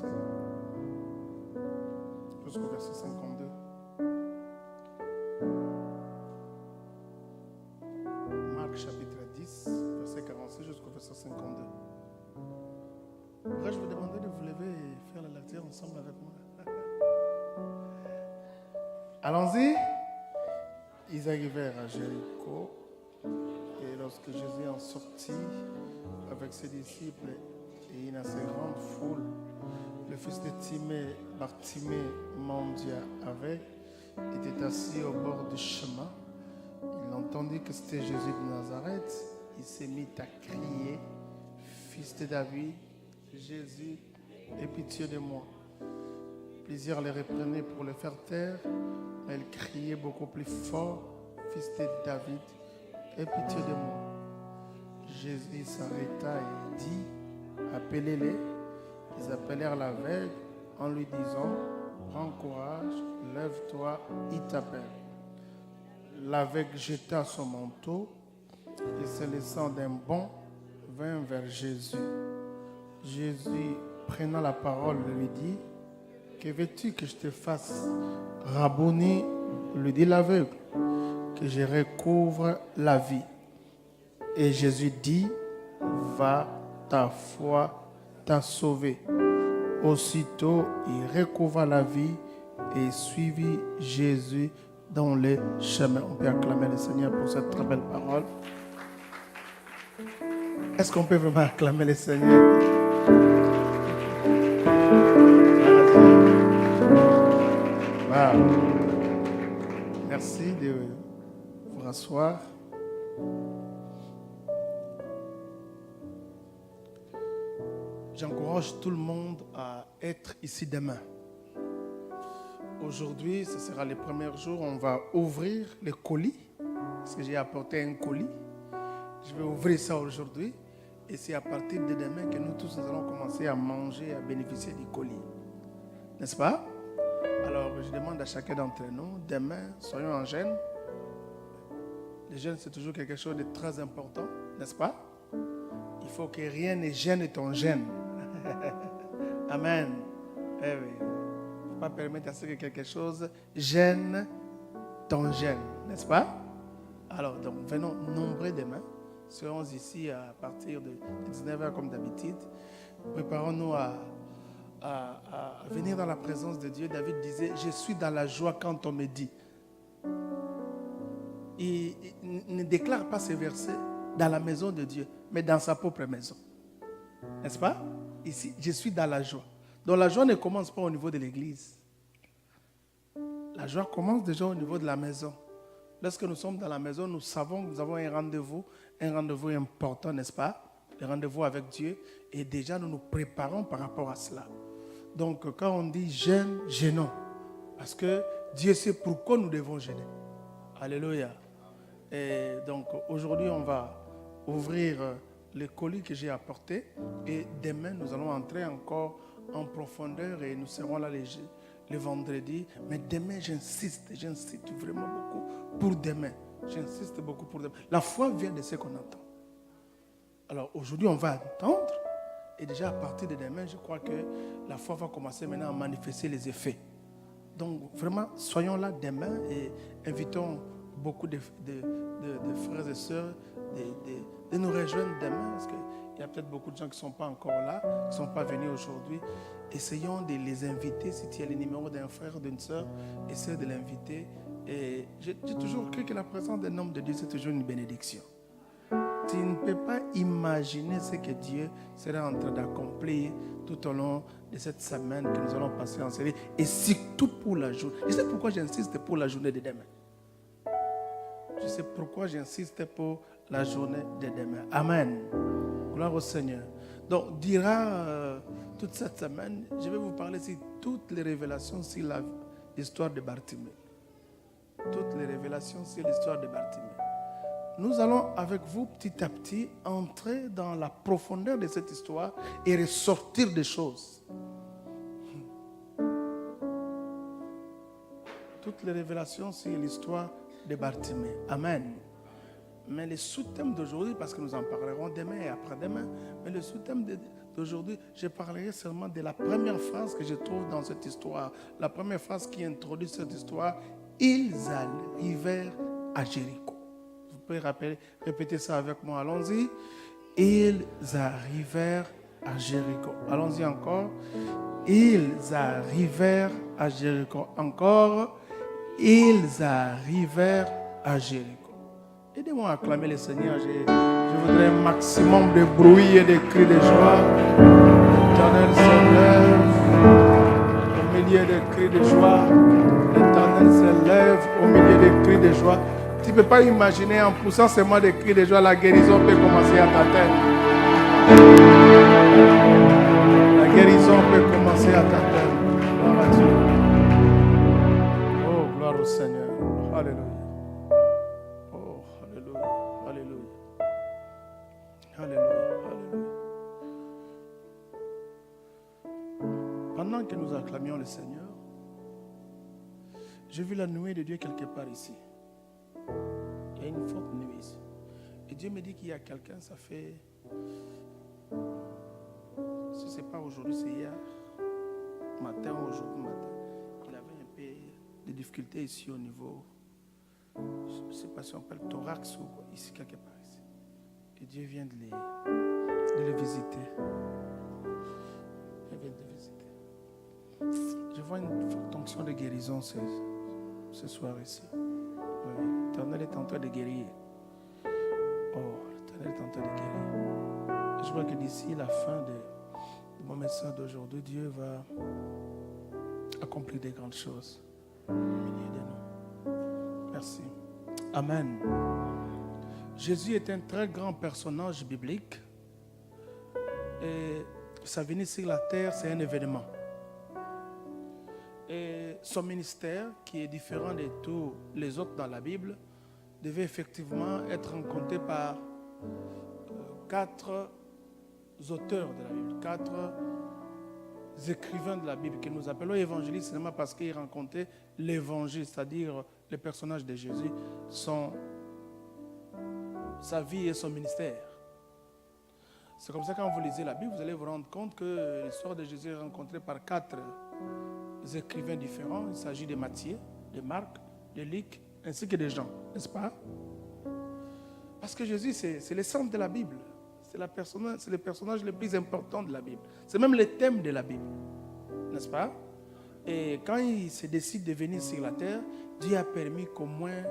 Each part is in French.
commencer. Jusqu'au verset 52. Marc chapitre 10, verset 46 jusqu'au verset 52. Pourrais-je vous demander de vous lever et faire la lecture ensemble avec moi? Allons-y. Ils arrivèrent à Jéricho et lorsque Jésus en sortit avec ses disciples et une assez grande foule, le fils de Timée, Bartimée, mendiant avec, était assis au bord du chemin. Il entendit que c'était Jésus de Nazareth. Il s'est mis à crier, Fils de David, Jésus, aie pitié de moi. Plusieurs les reprenaient pour le faire taire, mais il criait beaucoup plus fort, Fils de David, aie pitié de moi. Jésus s'arrêta et dit, appelez-les. Ils appelèrent l'aveugle en lui disant, prends courage, lève-toi, il t'appelle. L'aveugle jeta son manteau et se laissant d'un bond, vint vers Jésus. Jésus, prenant la parole, lui dit, que veux-tu que je te fasse? Rabboni, lui dit l'aveugle, que je recouvre la vie. Et Jésus dit, va, ta foi t'a sauvé. Aussitôt, il recouvra la vie et suivit Jésus dans les chemins. On peut acclamer le Seigneur pour cette très belle parole. Est-ce qu'on peut vraiment acclamer le Seigneur? Wow. Merci de vous rasseoir. J'encourage tout le monde à être ici demain. Aujourd'hui, ce sera le premier jour, on va ouvrir le colis. Parce que j'ai apporté un colis. Je vais ouvrir ça aujourd'hui. Et c'est à partir de demain que nous tous nous allons commencer à manger, à bénéficier du colis. N'est-ce pas? Alors, je demande à chacun d'entre nous, demain, soyons en jeûne. Le jeûne, c'est toujours quelque chose de très important, n'est-ce pas? Il faut que rien ne gêne ton jeûne. Amen. Eh oui. Il ne faut pas permettre à ce que quelque chose gêne ton jeûne, n'est-ce pas? Alors, donc, venons nombreux demain. Serons ici à partir de 19h comme d'habitude. Préparons-nous à venir dans la présence de Dieu. David disait, je suis dans la joie quand on me dit. Il ne déclare pas ces versets dans la maison de Dieu, mais dans sa propre maison. N'est-ce pas? Ici, je suis dans la joie. Donc la joie ne commence pas au niveau de l'église. La joie commence déjà au niveau de la maison. Lorsque nous sommes dans la maison, nous savons que nous avons un rendez-vous important, n'est-ce pas? Le rendez-vous avec Dieu. Et déjà, nous nous préparons par rapport à cela. Donc, quand on dit jeûne, jeûnons. Parce que Dieu sait pourquoi nous devons jeûner. Alléluia. Et donc, aujourd'hui, on va ouvrir le colis que j'ai apporté. Et demain, nous allons entrer encore en profondeur et nous serons là le vendredi. Mais demain, j'insiste vraiment beaucoup pour demain. J'insiste beaucoup pour demain. La foi vient de ce qu'on entend. Alors, aujourd'hui, on va entendre. Et déjà, à partir de demain, je crois que la foi va commencer maintenant à manifester les effets. Donc, vraiment, soyons là demain et invitons beaucoup de frères et sœurs de nous rejoindre demain. Parce qu'il y a peut-être beaucoup de gens qui ne sont pas encore là, qui ne sont pas venus aujourd'hui. Essayons de les inviter. Si tu as le numéro d'un frère ou d'une sœur, essaie de l'inviter. Et j'ai toujours cru que la présence d'un homme de Dieu, c'est toujours une bénédiction. Tu ne peux pas imaginer ce que Dieu sera en train d'accomplir tout au long de cette semaine que nous allons passer en série. Et surtout pour la journée. Je sais pourquoi j'insiste pour la journée de demain. Je sais pourquoi j'insiste pour la journée de demain. Amen. Gloire au Seigneur. Donc, toute cette semaine, je vais vous parler sur toutes les révélations sur l'histoire de Bartimée. Toutes les révélations sur l'histoire de Bartimée. Nous allons avec vous petit à petit entrer dans la profondeur de cette histoire et ressortir des choses. Toutes les révélations sur l'histoire de Bartimée. Amen. Mais le sous-thème d'aujourd'hui, parce que nous en parlerons demain et après-demain, mais le sous-thème d'aujourd'hui, je parlerai seulement de la première phrase que je trouve dans cette histoire. La première phrase qui introduit cette histoire. Ils arrivèrent à Jéricho. Vous pouvez répéter ça avec moi. Allons-y. Ils arrivèrent à Jéricho. Allons-y encore. Ils arrivèrent à Jéricho. Encore. Ils arrivèrent à Jéricho. Aidez-moi à acclamer le Seigneur. Je voudrais un maximum de bruit et de cris de joie. L'Éternel se lève au milieu des cris de joie. L'Éternel se lève au milieu des cris de joie. Tu ne peux pas imaginer, en poussant seulement des cris de joie, la guérison peut commencer à ta tête. La guérison peut commencer à ta tête. Gloire à Dieu. Oh, gloire au Seigneur. Alléluia. Oh, alléluia. Alléluia. Alléluia. Alléluia. Pendant que nous acclamions le Seigneur, j'ai vu la nuée de Dieu quelque part ici. Il y a une forte nuée ici. Et Dieu me dit qu'il y a quelqu'un, ça fait... Si ce n'est pas aujourd'hui, c'est hier matin ou aujourd'hui matin. Il avait un peu de difficultés ici au niveau... Je ne sais pas si on appelle thorax ou quoi, ici quelque part ici. Et Dieu vient de les visiter. Il vient de les visiter. Je vois une forte onction de guérison ce soir ici. Oui, l'Éternel est en train de guérir. Oh, l'Éternel est en train de guérir. Je vois que d'ici la fin de mon message d'aujourd'hui, Dieu va accomplir des grandes choses au milieu de nous. Merci. Amen. Jésus est un très grand personnage biblique. Et sa venue sur la terre, c'est un événement. Et son ministère, qui est différent de tous les autres dans la Bible, devait effectivement être rencontré par 4 auteurs de la Bible, 4 écrivains de la Bible que nous appelons évangélistes, seulement parce qu'ils rencontraient l'évangile, c'est-à-dire le personnage de Jésus, sa vie et son ministère. C'est comme ça que quand vous lisez la Bible, vous allez vous rendre compte que l'histoire de Jésus est rencontrée par 4 écrivains différents. Il s'agit de Matthieu, de Marc, de Luc, ainsi que de Jean, n'est-ce pas? Parce que Jésus, c'est le centre de la Bible. C'est le personnage le plus important de la Bible. C'est même le thème de la Bible, n'est-ce pas? Et quand il se décide de venir sur la terre, Dieu a permis qu'au moins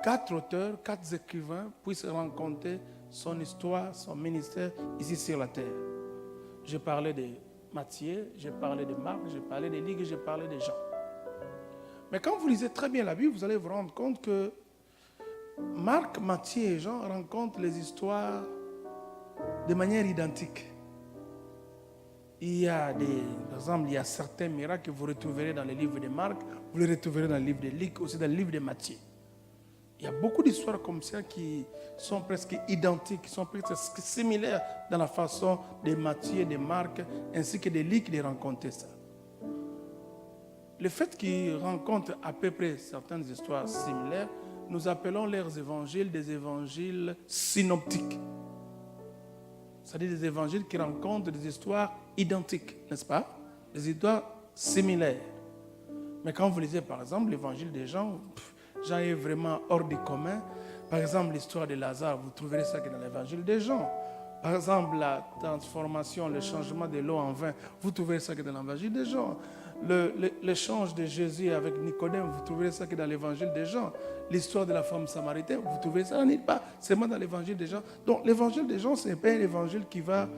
4 auteurs, 4 écrivains puissent rencontrer son histoire, son ministère ici sur la terre. Je parlais de Matthieu, j'ai parlé de Marc, j'ai parlé de Luc, j'ai parlé de Jean. Mais quand vous lisez très bien la Bible, vous allez vous rendre compte que Marc, Matthieu et Jean rencontrent les histoires de manière identique. Par exemple, il y a certains miracles que vous retrouverez dans le livre de Marc, vous les retrouverez dans le livre de Luc, aussi dans le livre de Matthieu. Il y a beaucoup d'histoires comme ça qui sont presque identiques, qui sont presque similaires dans la façon de Matthieu, de Marc, ainsi que de Luc de rencontrer ça. Le fait qu'ils rencontrent à peu près certaines histoires similaires, nous appelons leurs évangiles des évangiles synoptiques. C'est-à-dire des évangiles qui rencontrent des histoires identiques, n'est-ce pas? Des histoires similaires. Mais quand vous lisez par exemple l'évangile de Jean, Jean est vraiment hors du commun. Par exemple, l'histoire de Lazare, vous trouverez ça que dans l'évangile de Jean. Par exemple, la transformation, le changement de l'eau en vin, vous trouverez ça que dans l'évangile de Jean. L'échange de Jésus avec Nicodème, vous trouverez ça que dans l'évangile de Jean. L'histoire de la femme samaritaine, vous trouvez ça pas seulement dans l'évangile de Jean. Donc l'évangile de Jean, c'est un peu un évangile qui va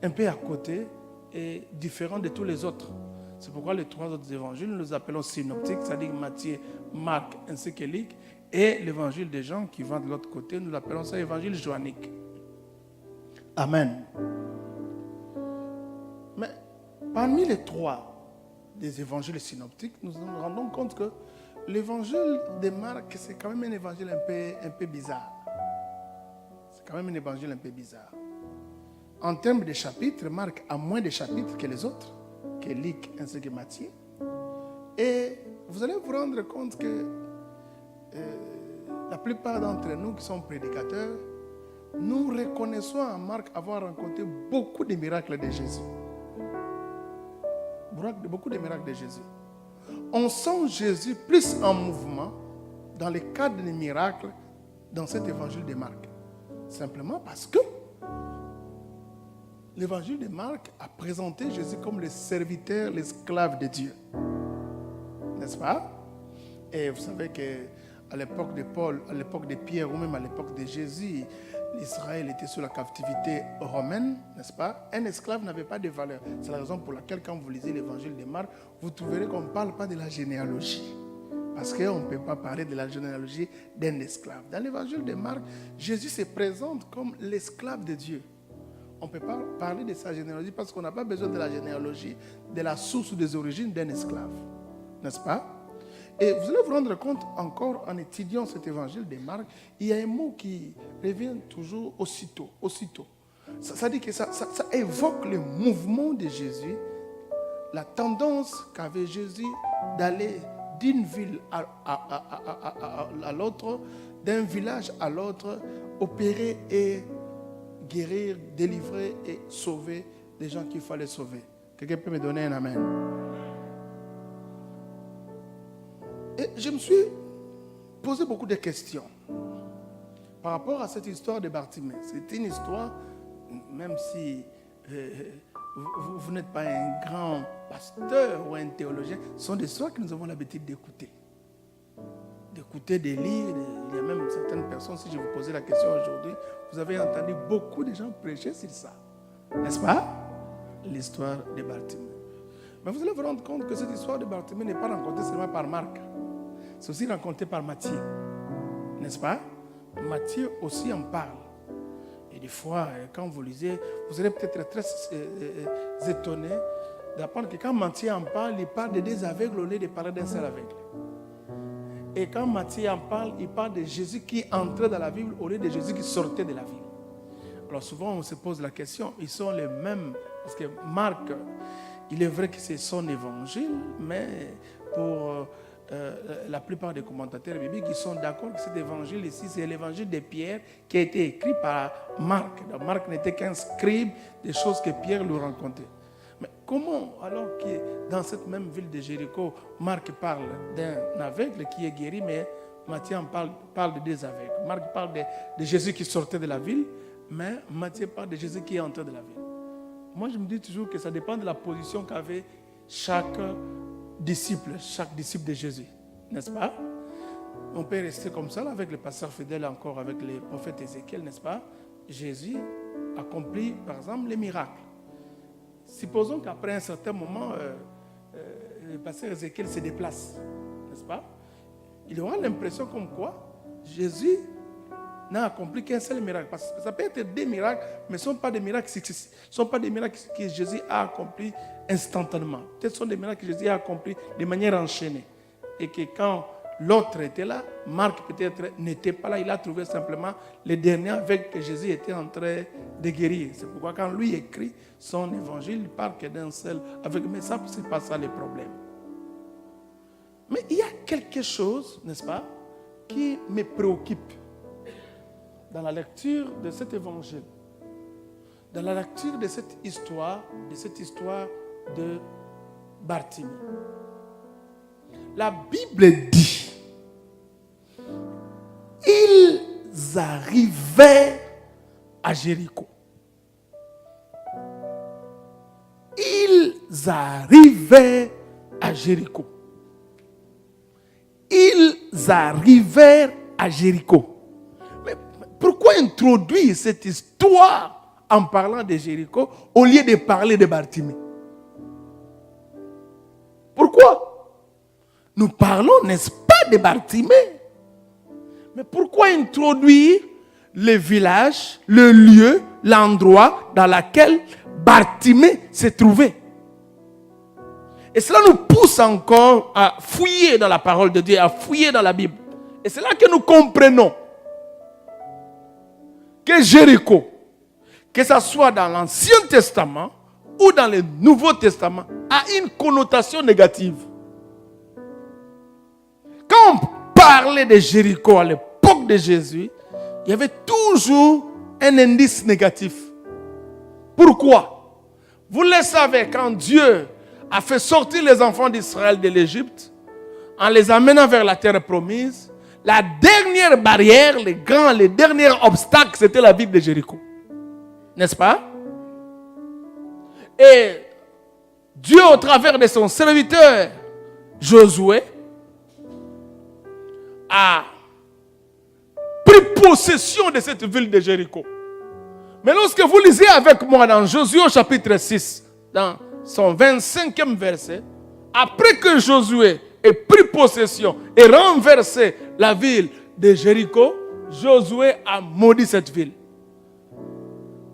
un peu à côté et différent de tous les autres. C'est pourquoi les 3 autres évangiles, nous les appelons synoptiques, c'est-à-dire Matthieu, Marc ainsi que Luc, et l'évangile de Jean qui va de l'autre côté, nous l'appelons ça évangile joannique. Amen. Mais parmi les 3 des évangiles synoptiques, nous nous rendons compte que l'évangile de Marc, c'est quand même un évangile un peu bizarre. C'est quand même un évangile un peu bizarre. En termes de chapitres, Marc a moins de chapitres que les autres, que Luc ainsi que Matthieu. Et vous allez vous rendre compte que la plupart d'entre nous qui sommes prédicateurs, nous reconnaissons en Marc avoir rencontré beaucoup de miracles de Jésus. Beaucoup de miracles de Jésus. On sent Jésus plus en mouvement dans le cadre des miracles dans cet évangile de Marc. Simplement parce que l'évangile de Marc a présenté Jésus comme le serviteur, l'esclave de Dieu. N'est-ce pas? Et vous savez qu'à l'époque de Paul, à l'époque de Pierre ou même à l'époque de Jésus, Israël était sous la captivité romaine, n'est-ce pas? Un esclave n'avait pas de valeur. C'est la raison pour laquelle quand vous lisez l'évangile de Marc, vous trouverez qu'on ne parle pas de la généalogie. Parce qu'on ne peut pas parler de la généalogie d'un esclave. Dans l'évangile de Marc, Jésus se présente comme l'esclave de Dieu. On ne peut pas parler de sa généalogie parce qu'on n'a pas besoin de la généalogie, de la source ou des origines d'un esclave. N'est-ce pas? Et vous allez vous rendre compte encore en étudiant cet évangile de Marc, il y a un mot qui revient toujours aussitôt. Ça dit que ça évoque le mouvement de Jésus, la tendance qu'avait Jésus d'aller d'une ville à l'autre, d'un village à l'autre, opérer et guérir, délivrer et sauver les gens qu'il fallait sauver. Quelqu'un peut me donner un amen? Et je me suis posé beaucoup de questions par rapport à cette histoire de Bartimée. C'est une histoire, même si vous n'êtes pas un grand pasteur ou un théologien, ce sont des histoires que nous avons l'habitude d'écouter. D'écouter, de lire. Il y a même certaines personnes, si je vous posais la question aujourd'hui, vous avez entendu beaucoup de gens prêcher sur ça. N'est-ce pas? L'histoire de Bartimée. Mais vous allez vous rendre compte que cette histoire de Bartimée n'est pas racontée seulement par Marc. C'est aussi raconté par Matthieu. N'est-ce pas? Matthieu aussi en parle. Et des fois, quand vous lisez, vous allez peut-être très étonné d'apprendre que quand Matthieu en parle, il parle de deux aveugles au lieu de parler d'un seul aveugle. Et quand Matthieu en parle, il parle de Jésus qui entrait dans la ville au lieu de Jésus qui sortait de la ville. Alors souvent, on se pose la question, ils sont les mêmes. Parce que Marc, il est vrai que c'est son évangile, mais pour la plupart des commentateurs bibliques, ils sont d'accord que cet évangile ici, c'est l'évangile de Pierre qui a été écrit par Marc. Donc, Marc n'était qu'un scribe des choses que Pierre lui racontait. Mais comment, alors que dans cette même ville de Jéricho, Marc parle d'un aveugle qui est guéri, mais Matthieu parle de deux aveugles. Marc parle de Jésus qui sortait de la ville, mais Matthieu parle de Jésus qui est entré de la ville. Moi, je me dis toujours que ça dépend de la position qu'avait chaque disciple de Jésus. N'est-ce pas? On peut rester comme ça avec le pasteur fidèle, encore avec le prophète Ézéchiel, n'est-ce pas? Jésus accomplit, par exemple, les miracles. Supposons qu'après un certain moment, le pasteur Ézéchiel se déplace, n'est-ce pas? Il aura l'impression comme quoi Jésus n'a accompli qu'un seul miracle. Parce que ça peut être des miracles, mais ce ne sont pas des miracles que Jésus a accomplis instantanément. Peut-être ce sont des miracles que Jésus a accomplis de manière enchaînée. Et que quand l'autre était là, Marc peut-être n'était pas là, il a trouvé simplement les derniers avec que Jésus était en train de guérir. C'est pourquoi quand lui écrit son évangile, il parle que d'un seul avec. Mais ça, ce n'est pas ça le problème. Mais il y a quelque chose, n'est-ce pas, qui me préoccupe dans la lecture de cet évangile, dans la lecture de cette histoire de Bartimée. La Bible dit, ils arrivaient à Jéricho. Ils arrivaient à Jéricho. Ils arrivèrent à Jéricho. Mais pourquoi introduire cette histoire en parlant de Jéricho au lieu de parler de Bartimée? Pourquoi? Nous parlons, n'est-ce pas, de Bartimée? Mais pourquoi introduire le village, le lieu, l'endroit dans lequel Bartimée se trouvait? Et cela nous pousse encore à fouiller dans la parole de Dieu, à fouiller dans la Bible. Et c'est là que nous comprenons que Jéricho, que ce soit dans l'Ancien Testament ou dans le Nouveau Testament, a une connotation négative. Quand on parlait de Jéricho à l'époque de Jésus, il y avait toujours un indice négatif. Pourquoi? Vous le savez, quand Dieu a fait sortir les enfants d'Israël de l'Égypte, en les amenant vers la terre promise, la dernière barrière, les derniers obstacles, c'était la ville de Jéricho. N'est-ce pas? Et Dieu, au travers de son serviteur Josué, a pris possession de cette ville de Jéricho. Mais lorsque vous lisez avec moi dans Josué au chapitre 6, dans son 25e verset, après que Josué ait pris possession et renversé la ville de Jéricho, Josué a maudit cette ville.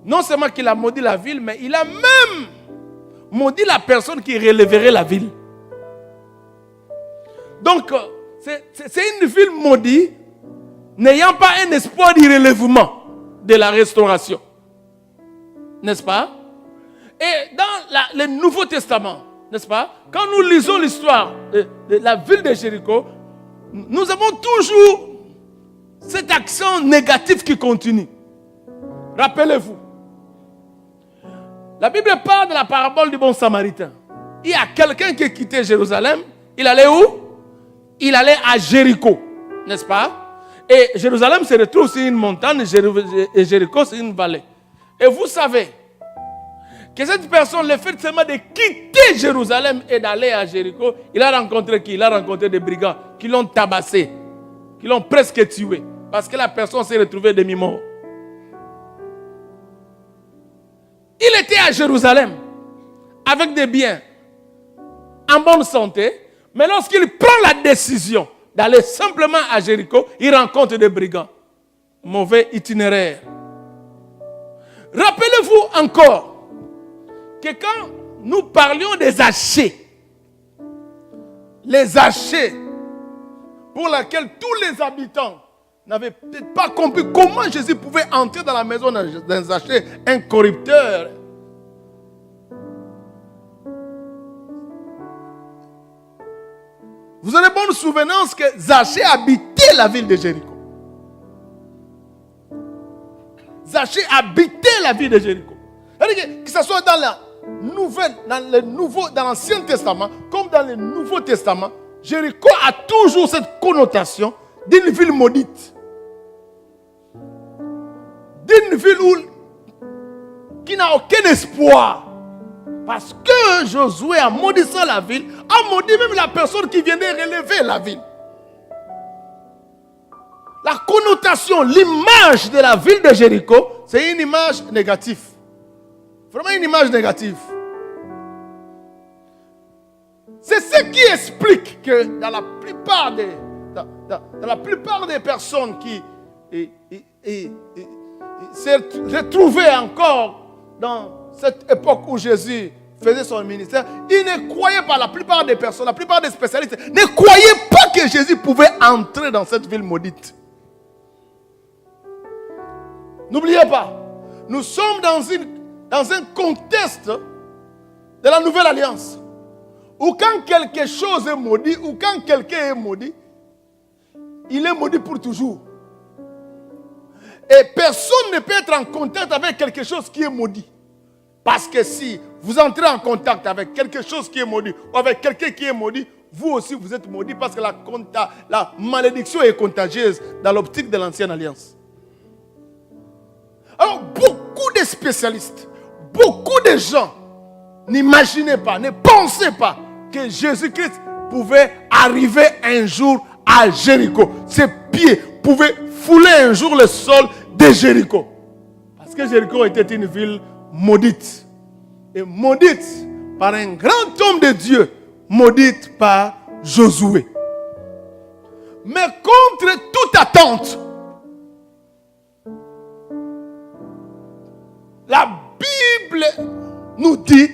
Non seulement qu'il a maudit la ville, mais il a même maudit la personne qui relèverait la ville. Donc, c'est une ville maudite, n'ayant pas un espoir du relèvement de la restauration. N'est-ce pas? Et dans le Nouveau Testament, n'est-ce pas? Quand nous lisons l'histoire de la ville de Jéricho, nous avons toujours cet accent négatif qui continue. Rappelez-vous. La Bible parle de la parabole du bon samaritain. Il y a quelqu'un qui quittait Jérusalem. Il allait où? Il allait à Jéricho. N'est-ce pas? Et Jérusalem se retrouve sur une montagne et Jéricho sur une vallée. Et vous savez que cette personne, le fait seulement de quitter Jérusalem et d'aller à Jéricho, il a rencontré qui? Il a rencontré des brigands qui l'ont tabassé, qui l'ont presque tué. Parce que la personne s'est retrouvée demi-mort. Il était à Jérusalem avec des biens en bonne santé, mais lorsqu'il prend la décision d'aller simplement à Jéricho, il rencontre des brigands. Mauvais itinéraire. Rappelez-vous encore que quand nous parlions des Zachée, les Zachée pour lesquels tous les habitants n'avaient peut-être pas compris comment Jésus pouvait entrer dans la maison d'un Zachée, un corrupteur. Vous avez bonne souvenance que Zachée habitait la ville de Jéricho. Zachée habitait la ville de Jéricho. Que ce soit dans la nouvelle, dans l'Ancien Testament, comme dans le Nouveau Testament, Jéricho a toujours cette connotation d'une ville maudite. D'une ville qui n'a aucun espoir. Parce que Josué, en maudissant la ville, a maudit même la personne qui venait relever la ville. La connotation, l'image de la ville de Jéricho, c'est une image négative. Vraiment une image négative. C'est ce qui explique que dans la plupart des personnes qui s'est retrouvées encore dans cette époque où Jésus faisait son ministère, ils ne croyaient pas, la plupart des personnes, la plupart des spécialistes ne croyaient pas que Jésus pouvait entrer dans cette ville maudite. N'oubliez pas, nous sommes dans un contexte de la nouvelle alliance, où quand quelque chose est maudit, ou quand quelqu'un est maudit, il est maudit pour toujours. Et personne ne peut être en contact avec quelque chose qui est maudit. Parce que si vous entrez en contact avec quelque chose qui est maudit, ou avec quelqu'un qui est maudit, vous aussi vous êtes maudit parce que la malédiction est contagieuse dans l'optique de l'ancienne alliance. Alors beaucoup de spécialistes, beaucoup de gens n'imaginaient pas, ne pensaient pas que Jésus-Christ pouvait arriver un jour à Jéricho. Ses pieds pouvaient fouler un jour le sol de Jéricho. Parce que Jéricho était une ville maudite. Et maudite par un grand homme de Dieu, maudite par Josué. Mais contre toute attente, la Bible nous dit,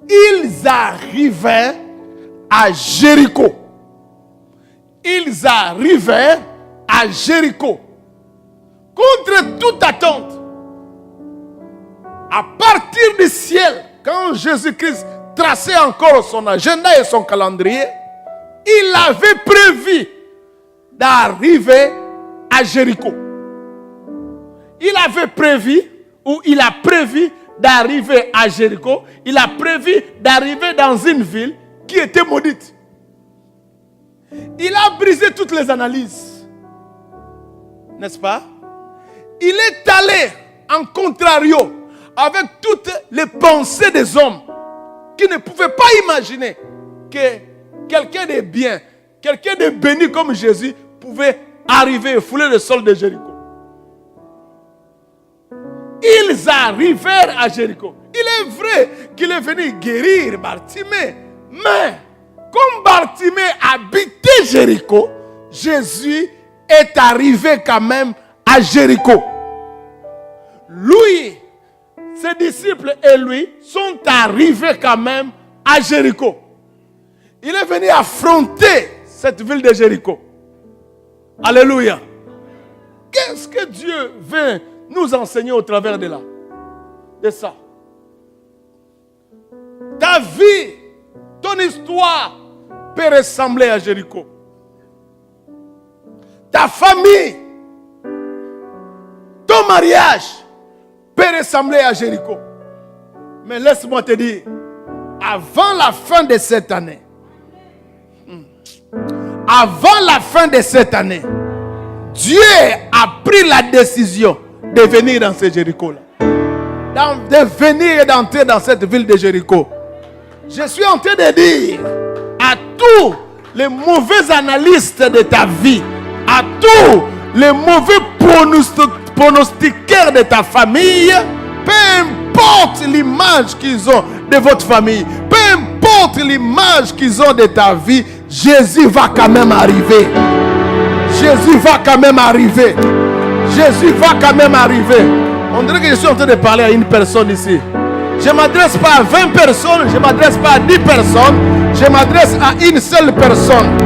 ils arrivèrent à Jéricho. Ils arrivèrent à Jéricho. Contre toute attente. À partir du ciel, quand Jésus-Christ traçait encore son agenda et son calendrier, il avait prévu d'arriver à Jéricho. il avait prévu, ou il a prévu d'arriver à Jéricho. Il a prévu d'arriver dans une ville qui était maudite. Il a brisé toutes les analyses. N'est-ce pas? Il est allé en contrario avec toutes les pensées des hommes qui ne pouvaient pas imaginer que quelqu'un de bien, quelqu'un de béni comme Jésus pouvait arriver et fouler le sol de Jéricho. Ils arrivèrent à Jéricho. Il est vrai qu'il est venu guérir Bartimée, mais comme Bartimée habitait Jéricho, Jésus est arrivé quand même à Jéricho. Lui, ses disciples et lui sont arrivés quand même à Jéricho. Il est venu affronter cette ville de Jéricho. Alléluia. Qu'est-ce que Dieu veut nous enseigner au travers de là? De ça. Ta vie, ton histoire peut ressembler à Jéricho. Ta famille, ton mariage peut ressembler à Jéricho. Mais laisse-moi te dire, avant la fin de cette année, Dieu a pris la décision de venir dans ce Jéricho-là. De venir et d'entrer dans cette ville de Jéricho. Je suis en train de dire à tous les mauvais analystes de ta vie, à tous les mauvais pronostiqueurs de ta famille, peu importe l'image qu'ils ont de votre famille, peu importe l'image qu'ils ont de ta vie, Jésus va quand même arriver. Jésus va quand même arriver. Jésus va quand même arriver. On dirait que je suis en train de parler à une personne ici. Je ne m'adresse pas à 20 personnes, je ne m'adresse pas à 10 personnes, je m'adresse à une seule personne.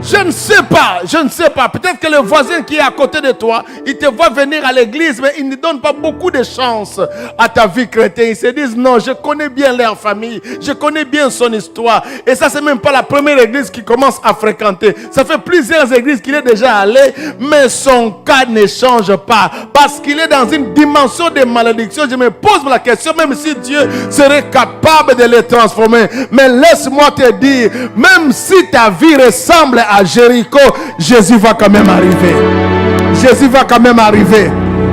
Je ne sais pas. Peut-être que le voisin qui est à côté de toi, il te voit venir à l'église, mais il ne donne pas beaucoup de chance à ta vie chrétienne. Ils se disent, non, je connais bien leur famille, je connais bien son histoire. Et ça, c'est même pas la première église qu'il commence à fréquenter. Ça fait plusieurs églises qu'il est déjà allé, mais son cas ne change pas. Parce qu'il est dans une dimension de malédiction. Je me pose la question, même si Dieu serait capable de les transformer. Mais laisse-moi te dire, même si ta vie ressemble à Jéricho, Jésus va quand même arriver. Jésus va quand même arriver.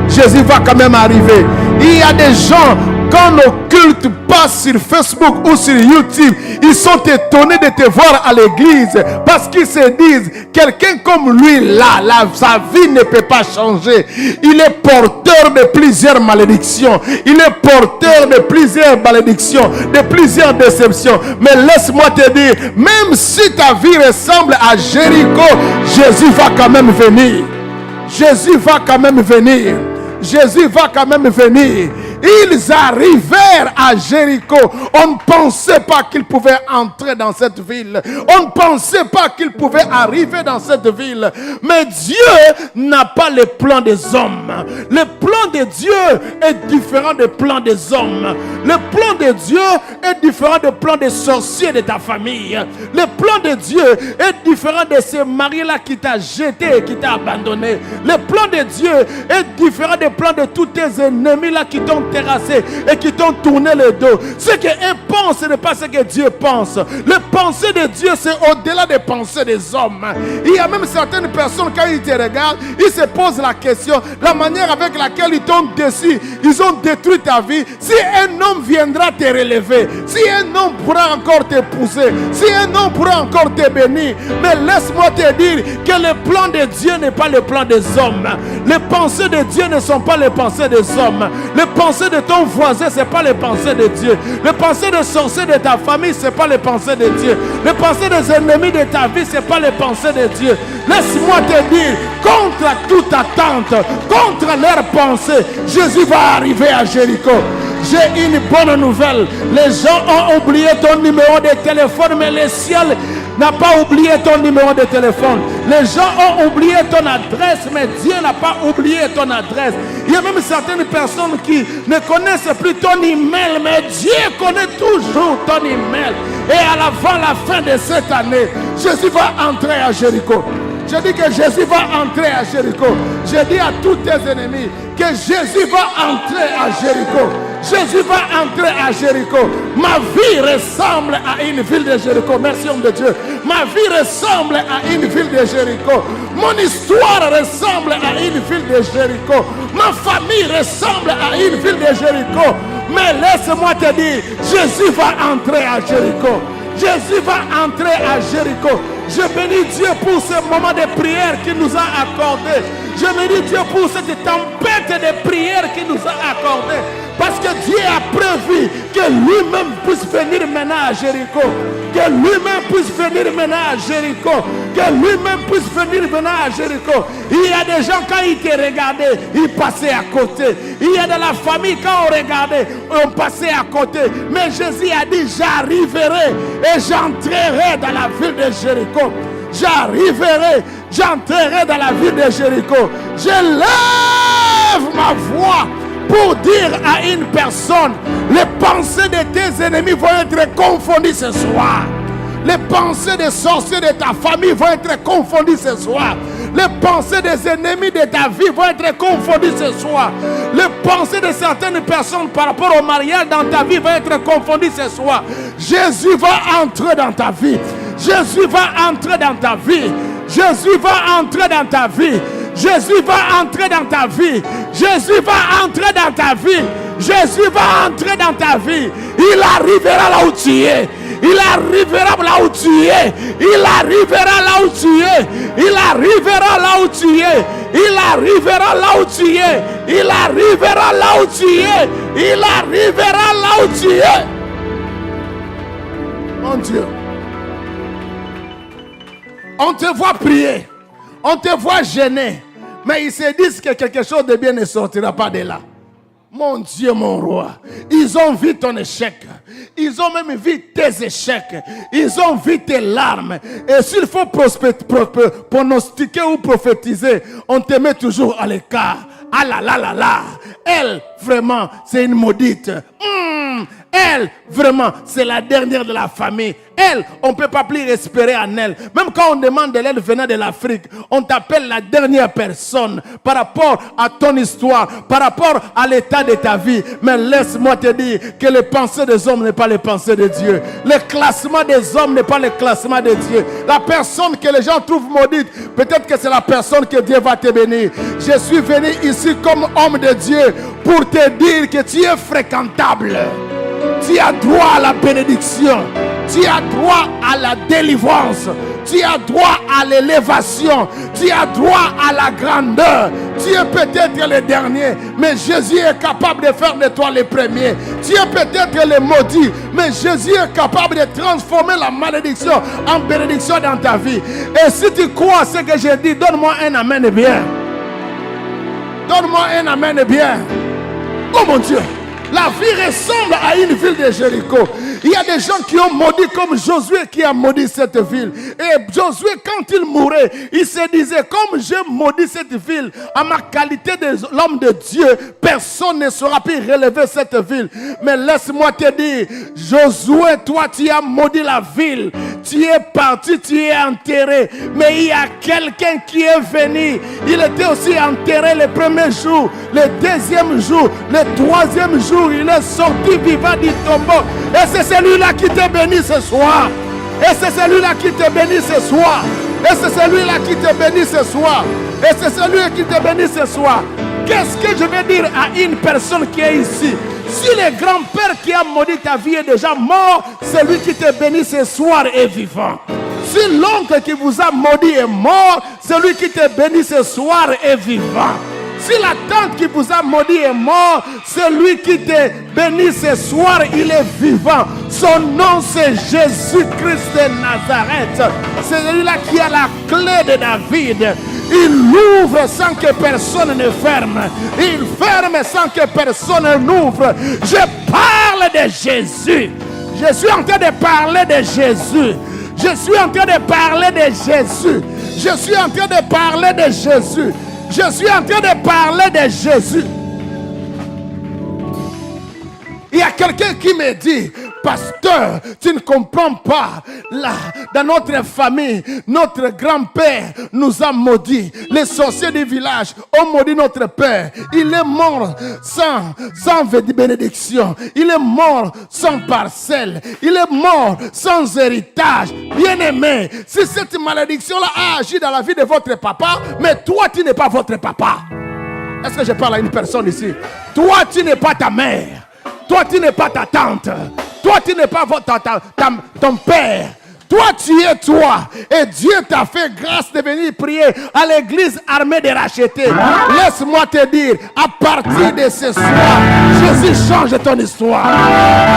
Jésus va quand même arriver. Il y a des gens, quand nos cultes passent sur Facebook ou sur YouTube, ils sont étonnés de te voir à l'église parce qu'ils se disent, quelqu'un comme lui là, sa vie ne peut pas changer. Il est porteur de plusieurs malédictions. Il est porteur de plusieurs malédictions, de plusieurs déceptions. Mais laisse-moi te dire, même si ta vie ressemble à Jéricho, Jésus va quand même venir. Jésus va quand même venir. Jésus va quand même venir. Ils arrivèrent à Jéricho. On ne pensait pas qu'ils pouvaient entrer dans cette ville. On ne pensait pas qu'ils pouvaient arriver dans cette ville. Mais Dieu n'a pas le plan des hommes. Le plan de Dieu est différent du plan des hommes. Le plan de Dieu est différent du plan des sorciers de ta famille. Le plan de Dieu est différent de ce mari-là qui t'a jeté et qui t'a abandonné. Le plan de Dieu est différent du plan de tous tes ennemis-là qui t'ont terrassé et qui t'ont tourné le dos. Ce qu'eux pensent, ce n'est pas ce que Dieu pense. Le pensée de Dieu, c'est au-delà des pensées des hommes. Il y a même certaines personnes, quand ils te regardent, ils se posent la question, la manière avec laquelle ils t'ont déçu, ils ont détruit ta vie. Si un homme viendra te relever, si un homme pourra encore t'épouser, si un homme pourra encore te bénir, mais laisse-moi te dire que le plan de Dieu n'est pas le plan des hommes. Les pensées de Dieu ne sont pas les pensées des hommes. Les pensées de ton voisin, ce n'est pas les pensées de Dieu. Les pensées des sorciers de ta famille, ce n'est pas les pensées de Dieu. Les pensées des ennemis de ta vie, ce n'est pas les pensées de Dieu. Laisse-moi te dire, contre toute attente, contre leurs pensées, Jésus va arriver à Jéricho. J'ai une bonne nouvelle. Les gens ont oublié ton numéro de téléphone, mais le ciel n'a pas oublié ton numéro de téléphone. Les gens ont oublié ton adresse, mais Dieu n'a pas oublié ton adresse. Il y a même certaines personnes qui ne connaissent plus ton email, mais Dieu connaît toujours ton email. Et avant la fin de cette année, Jésus va entrer à Jéricho. Je dis que Jésus va entrer à Jéricho. Je dis à tous tes ennemis que Jésus va entrer à Jéricho. Jésus va entrer à Jéricho. Ma vie ressemble à une ville de Jéricho. Merci, homme de Dieu. Ma vie ressemble à une ville de Jéricho. Mon histoire ressemble à une ville de Jéricho. Ma famille ressemble à une ville de Jéricho. Mais laisse-moi te dire, Jésus va entrer à Jéricho. Jésus va entrer à Jéricho. Je bénis Dieu pour ce moment de prière qu'il nous a accordé. Je bénis Dieu pour cette tempête de prière qu'il nous a accordé. Parce que Dieu a prévu que lui-même puisse venir maintenant à Jéricho. Que lui-même puisse venir maintenant à Jéricho. Que lui-même puisse venir maintenant à Jéricho. Il y a des gens, quand ils te regardaient, ils passaient à côté. Il y a de la famille, quand on regardait, on passait à côté. Mais Jésus a dit, j'arriverai et j'entrerai dans la ville de Jéricho. J'arriverai, j'entrerai dans la ville de Jéricho. Je lève ma voix pour dire à une personne, les pensées de tes ennemis vont être confondues ce soir. Les pensées des sorciers de ta famille vont être confondues ce soir. Les pensées des ennemis de ta vie vont être confondues ce soir. Les pensées de certaines personnes par rapport au mariage dans ta vie vont être confondues ce soir. Jésus va entrer dans ta vie. Jésus va entrer dans ta vie. Jésus va entrer dans ta vie. Jésus va entrer dans ta vie. Jésus va entrer dans ta vie. Jésus va entrer dans ta vie. Il arrivera là où tu es. Il arrivera là où tu es. Il arrivera là où tu es. Il arrivera là où tu es. Il arrivera là où tu es. Il arrivera là où tu es. Il arrivera là où tu es. Mon Dieu. On te voit prier. On te voit gêner. Mais ils se disent que quelque chose de bien ne sortira pas de là. Mon Dieu, mon roi. Ils ont vu ton échec. Ils ont même vu tes échecs. Ils ont vu tes larmes. Et s'il faut pronostiquer ou prophétiser, on te met toujours à l'écart. Ah là là là là. Elle, vraiment, c'est une maudite. Elle, vraiment, c'est la dernière de la famille. Elle, on ne peut pas plus espérer en elle. Même quand on demande de l'aide venant de l'Afrique, on t'appelle la dernière personne par rapport à ton histoire, par rapport à l'état de ta vie. Mais laisse-moi te dire que les pensées des hommes n'est pas les pensées de Dieu. Le classement des hommes n'est pas le classement de Dieu. La personne que les gens trouvent maudite, peut-être que c'est la personne que Dieu va te bénir. Je suis venu ici comme homme de Dieu pour te dire que tu es fréquentable. Tu as droit à la bénédiction. Tu as droit à la délivrance. Tu as droit à l'élévation. Tu as droit à la grandeur. Tu es peut-être le dernier, mais Jésus est capable de faire de toi le premier. Tu es peut-être le maudit, mais Jésus est capable de transformer la malédiction en bénédiction dans ta vie. Et si tu crois à ce que je dis, donne-moi un amen bien. Donne-moi un amen bien. Oh mon Dieu. La vie ressemble à une ville de Jéricho. Il y a des gens qui ont maudit comme Josué qui a maudit cette ville. Et Josué, quand il mourait, il se disait, comme j'ai maudit cette ville, à ma qualité de l'homme de Dieu, personne ne saura plus relever cette ville. Mais laisse-moi te dire, Josué, toi tu as maudit la ville. Tu es parti, tu es enterré. Mais il y a quelqu'un qui est venu. Il était aussi enterré le premier jour, le deuxième jour, le troisième jour. Il est sorti vivant du tombeau. Et c'est celui-là qui te bénit ce soir. Et c'est celui-là qui te bénit ce soir. Et c'est celui-là qui te bénit ce soir. Et c'est celui qui te bénit ce soir. Qu'est-ce que je vais dire à une personne qui est ici? Si le grand-père qui a maudit ta vie est déjà mort, celui qui te bénit ce soir est vivant. Si l'oncle qui vous a maudit est mort, celui qui te bénit ce soir est vivant. Si la tante qui vous a maudit est mort, celui qui te bénit ce soir, il est vivant. Son nom c'est Jésus-Christ de Nazareth. C'est celui-là qui a la clé de David. Il ouvre sans que personne ne ferme. Il ferme sans que personne n'ouvre. Je parle de Jésus. Je suis en train de parler de Jésus. Je suis en train de parler de Jésus. Je suis en train de parler de Jésus. Je suis en train de parler de Jésus. Il y a quelqu'un qui me dit, pasteur, tu ne comprends pas. Là, dans notre famille, notre grand-père nous a maudits. Les sorciers du village ont maudit notre père. Il est mort sans bénédiction. Il est mort sans parcelle. Il est mort sans héritage. Bien-aimé, si cette malédiction-là a agi dans la vie de votre papa, mais toi, tu n'es pas votre papa. Est-ce que je parle à une personne ici? Toi, tu n'es pas ta mère. Toi, tu n'es pas ta tante. Toi, tu n'es pas ton père. Toi, tu es toi. Et Dieu t'a fait grâce de venir prier à l'église armée de racheter. Laisse-moi te dire, à partir de ce soir, Jésus change ton histoire.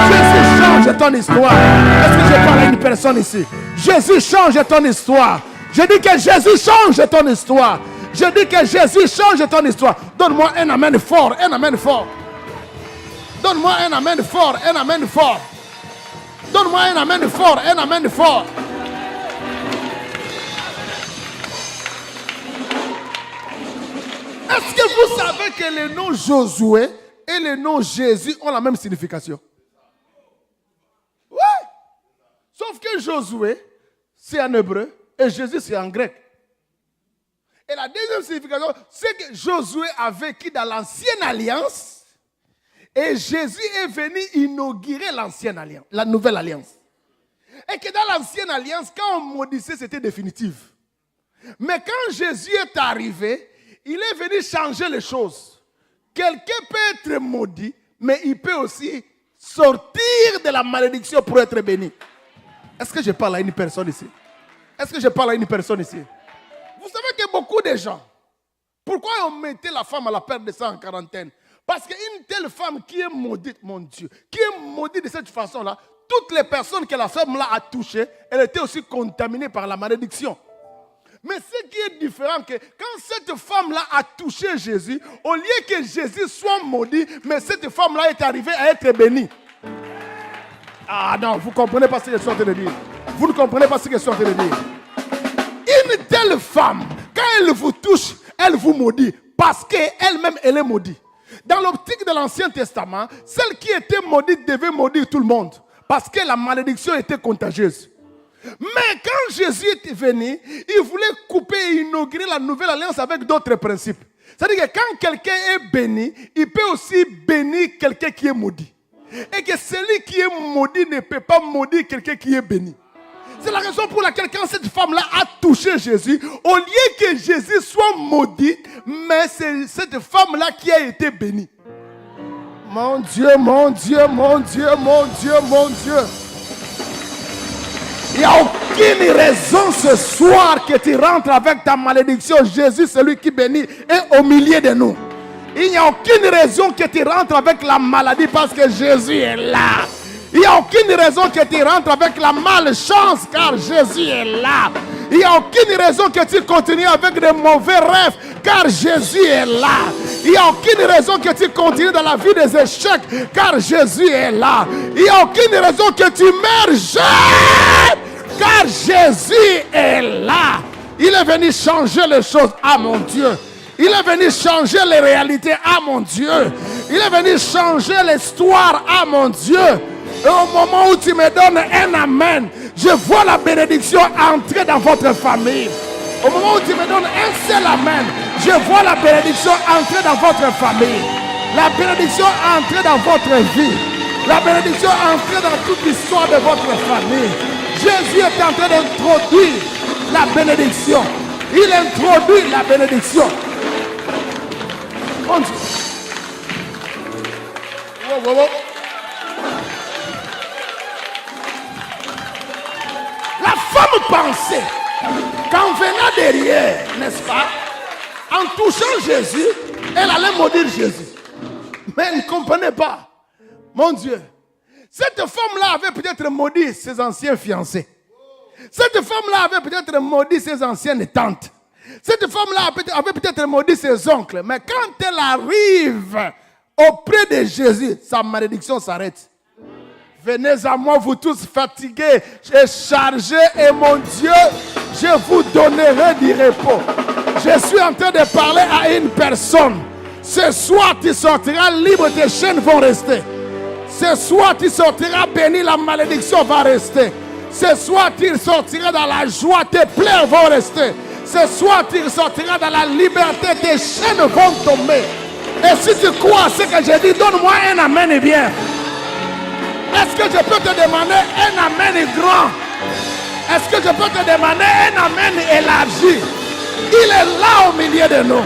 Jésus change ton histoire. Est-ce que je parle à une personne ici? Jésus change ton histoire. Je dis que Jésus change ton histoire. Je dis que Jésus change ton histoire. Donne-moi un amen fort, un amen fort. Donne-moi un amen fort, un amen fort. Donne-moi un amen fort, un amen fort. Est-ce que vous savez que le nom Josué et le nom Jésus ont la même signification? Oui. Sauf que Josué, c'est en hébreu et Jésus, c'est en grec. Et la deuxième signification, c'est que Josué a vécu dans l'ancienne alliance et Jésus est venu inaugurer l'ancienne alliance, la nouvelle alliance. Et que dans l'ancienne alliance, quand on maudissait, c'était définitif. Mais quand Jésus est arrivé, il est venu changer les choses. Quelqu'un peut être maudit, mais il peut aussi sortir de la malédiction pour être béni. Est-ce que je parle à une personne ici? Est-ce que je parle à une personne ici? Vous savez que beaucoup de gens, pourquoi on mettait la femme à la perte de sang en quarantaine? Parce qu'une telle femme qui est maudite, mon Dieu, qui est maudite de cette façon-là, toutes les personnes que la femme-là a touchées, elle était aussi contaminée par la malédiction. Mais ce qui est différent, que quand cette femme-là a touché Jésus, au lieu que Jésus soit maudit, mais cette femme-là est arrivée à être bénie. Ah non, vous ne comprenez pas ce que je suis en train de dire. Vous ne comprenez pas ce que je suis en train de dire. Une telle femme, quand elle vous touche, elle vous maudit. Parce qu'elle-même, elle est maudite. Dans l'optique de l'Ancien Testament, celle qui était maudite devait maudire tout le monde. Parce que la malédiction était contagieuse. Mais quand Jésus est venu, il voulait couper et inaugurer la nouvelle alliance avec d'autres principes. C'est-à-dire que quand quelqu'un est béni, il peut aussi bénir quelqu'un qui est maudit. Et que celui qui est maudit ne peut pas maudire quelqu'un qui est béni. C'est la raison pour laquelle quand cette femme-là a touché Jésus, au lieu que Jésus soit maudit, mais c'est cette femme-là qui a été bénie. Mon Dieu, mon Dieu, mon Dieu, mon Dieu, mon Dieu. Il n'y a aucune raison ce soir que tu rentres avec ta malédiction. Jésus, celui qui bénit, est au milieu de nous. Il n'y a aucune raison que tu rentres avec la maladie parce que Jésus est là. Il n'y a aucune raison que tu rentres avec la malchance car Jésus est là. Il n'y a aucune raison que tu continues avec de mauvais rêves car Jésus est là. Il n'y a aucune raison que tu continues dans la vie des échecs car Jésus est là. Il n'y a aucune raison que tu meurs jeune car Jésus est là. Il est venu changer les choses. Ah mon Dieu. Il est venu changer les réalités. Ah mon Dieu. Il est venu changer l'histoire. Ah mon Dieu. Et au moment où tu me donnes un amen, je vois la bénédiction entrer dans votre famille. Au moment où tu me donnes un seul amen, je vois la bénédiction entrer dans votre famille. La bénédiction entrer dans votre vie. La bénédiction entrer dans toute l'histoire de votre famille. Jésus est en train d'introduire la bénédiction. Il introduit la bénédiction. Mon Dieu. Wow, wow, wow. La femme pensait qu'en venant derrière, n'est-ce pas, en touchant Jésus, elle allait maudire Jésus. Mais elle ne comprenait pas. Mon Dieu, cette femme-là avait peut-être maudit ses anciens fiancés. Cette femme-là avait peut-être maudit ses anciennes tantes. Cette femme-là avait peut-être maudit ses oncles. Mais quand elle arrive auprès de Jésus, sa malédiction s'arrête. Venez à moi, vous tous fatigués et chargés, et mon Dieu, je vous donnerai du repos. Je suis en train de parler à une personne. Ce soir, tu sortiras libre, tes chaînes vont rester. Ce soir, tu sortiras béni, la malédiction va rester. Ce soir, tu sortiras dans la joie, tes plaies vont rester. Ce soir, tu sortiras dans la liberté, tes chaînes vont tomber. Et si tu crois à ce que j'ai dit, donne-moi un amen et bien. Est-ce que je peux te demander un amen grand? Est-ce que je peux te demander un amen élargi? Il est là au milieu de nous.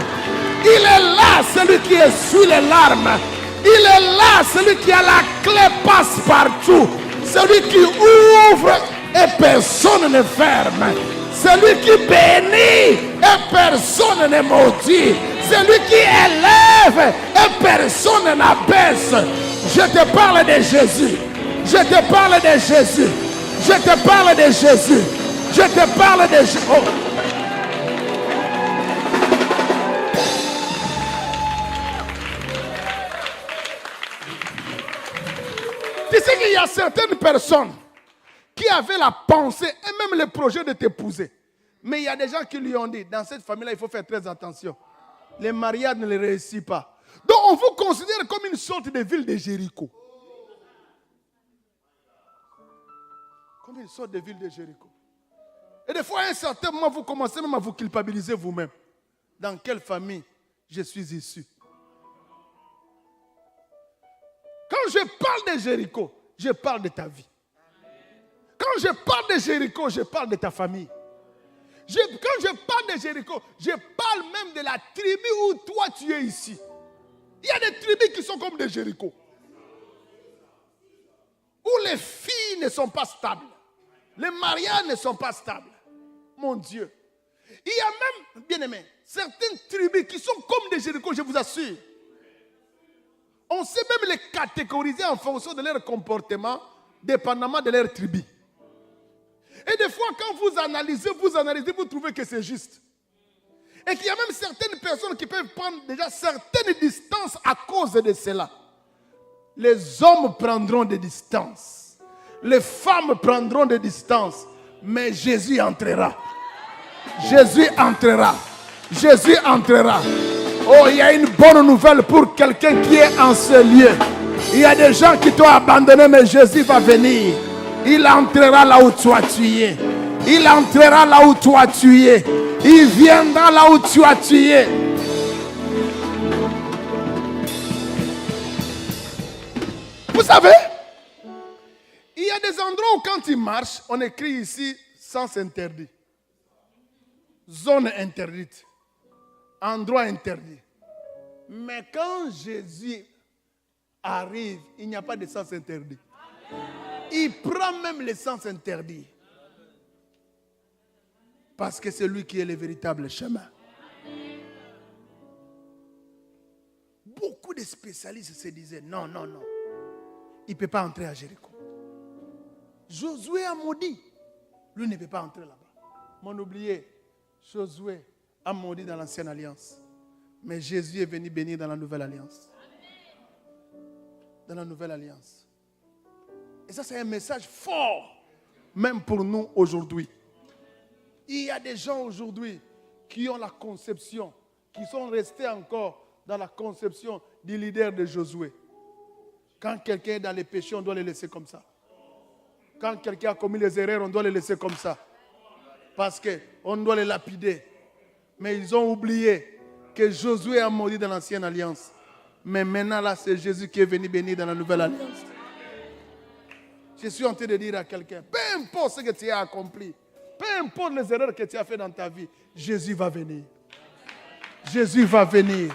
Il est là, celui qui essuie les larmes. Il est là, celui qui a la clé passe-partout. Celui qui ouvre et personne ne ferme. Celui qui bénit et personne ne maudit. Celui qui élève et personne n'abaisse. Je te parle de Jésus. Je te parle de Jésus. Je te parle de Jésus. Je te parle de Jésus. Oh. Tu sais qu'il y a certaines personnes qui avaient la pensée et même le projet de t'épouser. Mais il y a des gens qui lui ont dit, dans cette famille-là, il faut faire très attention. Les mariages ne les réussissent pas. Donc on vous considère comme une sorte de ville de Jéricho. Comme une sorte de ville de Jéricho. Et des fois, à un certain moment, vous commencez même à vous culpabiliser vous-même. Dans quelle famille je suis issu? Quand je parle de Jéricho, je parle de ta vie. Quand je parle de Jéricho, je parle de ta famille. Quand je parle de Jéricho, je parle même de la tribu où toi tu es ici. Il y a des tribus qui sont comme des Jéricho. Où les filles ne sont pas stables. Les mariages ne sont pas stables. Mon Dieu. Il y a même, bien aimé, certaines tribus qui sont comme des Jéricho, je vous assure. On sait même les catégoriser en fonction de leur comportement, dépendamment de leur tribu. Et des fois, quand vous analysez, vous trouvez que c'est juste. Et qu'il y a même certaines personnes qui peuvent prendre déjà certaines distances à cause de cela. Les hommes prendront des distances. Les femmes prendront des distances. Mais Jésus entrera. Jésus entrera. Jésus entrera. Oh, il y a une bonne nouvelle pour quelqu'un qui est en ce lieu. Il y a des gens qui t'ont abandonné, mais Jésus va venir. Il entrera là où toi tu es. Il entrera là où toi tu es. Il viendra là où toi tu es. Vous savez, il y a des endroits où quand il marche, on écrit ici sens interdit. Zone interdite. Endroit interdit. Mais quand Jésus arrive, il n'y a pas de sens interdit. Il prend même les sens interdits. Parce que c'est lui qui est le véritable chemin. Beaucoup de spécialistes se disaient non, non, non. Il ne peut pas entrer à Jéricho. Josué a maudit. Lui ne peut pas entrer là-bas. Mon oublié, Josué a maudit dans l'ancienne alliance. Mais Jésus est venu bénir dans la nouvelle alliance. Dans la nouvelle alliance. Et ça, c'est un message fort, même pour nous aujourd'hui. Il y a des gens aujourd'hui qui ont la conception, qui sont restés encore dans la conception du leader de Josué. Quand quelqu'un est dans les péchés, on doit le laisser comme ça. Quand quelqu'un a commis les erreurs, on doit le laisser comme ça. Parce qu'on doit les lapider. Mais ils ont oublié que Josué a maudit dans l'ancienne alliance. Mais maintenant, là, c'est Jésus qui est venu bénir dans la nouvelle alliance. Je suis en train de dire à quelqu'un, peu importe ce que tu as accompli, peu importe les erreurs que tu as faites dans ta vie, Jésus va venir. Jésus va venir.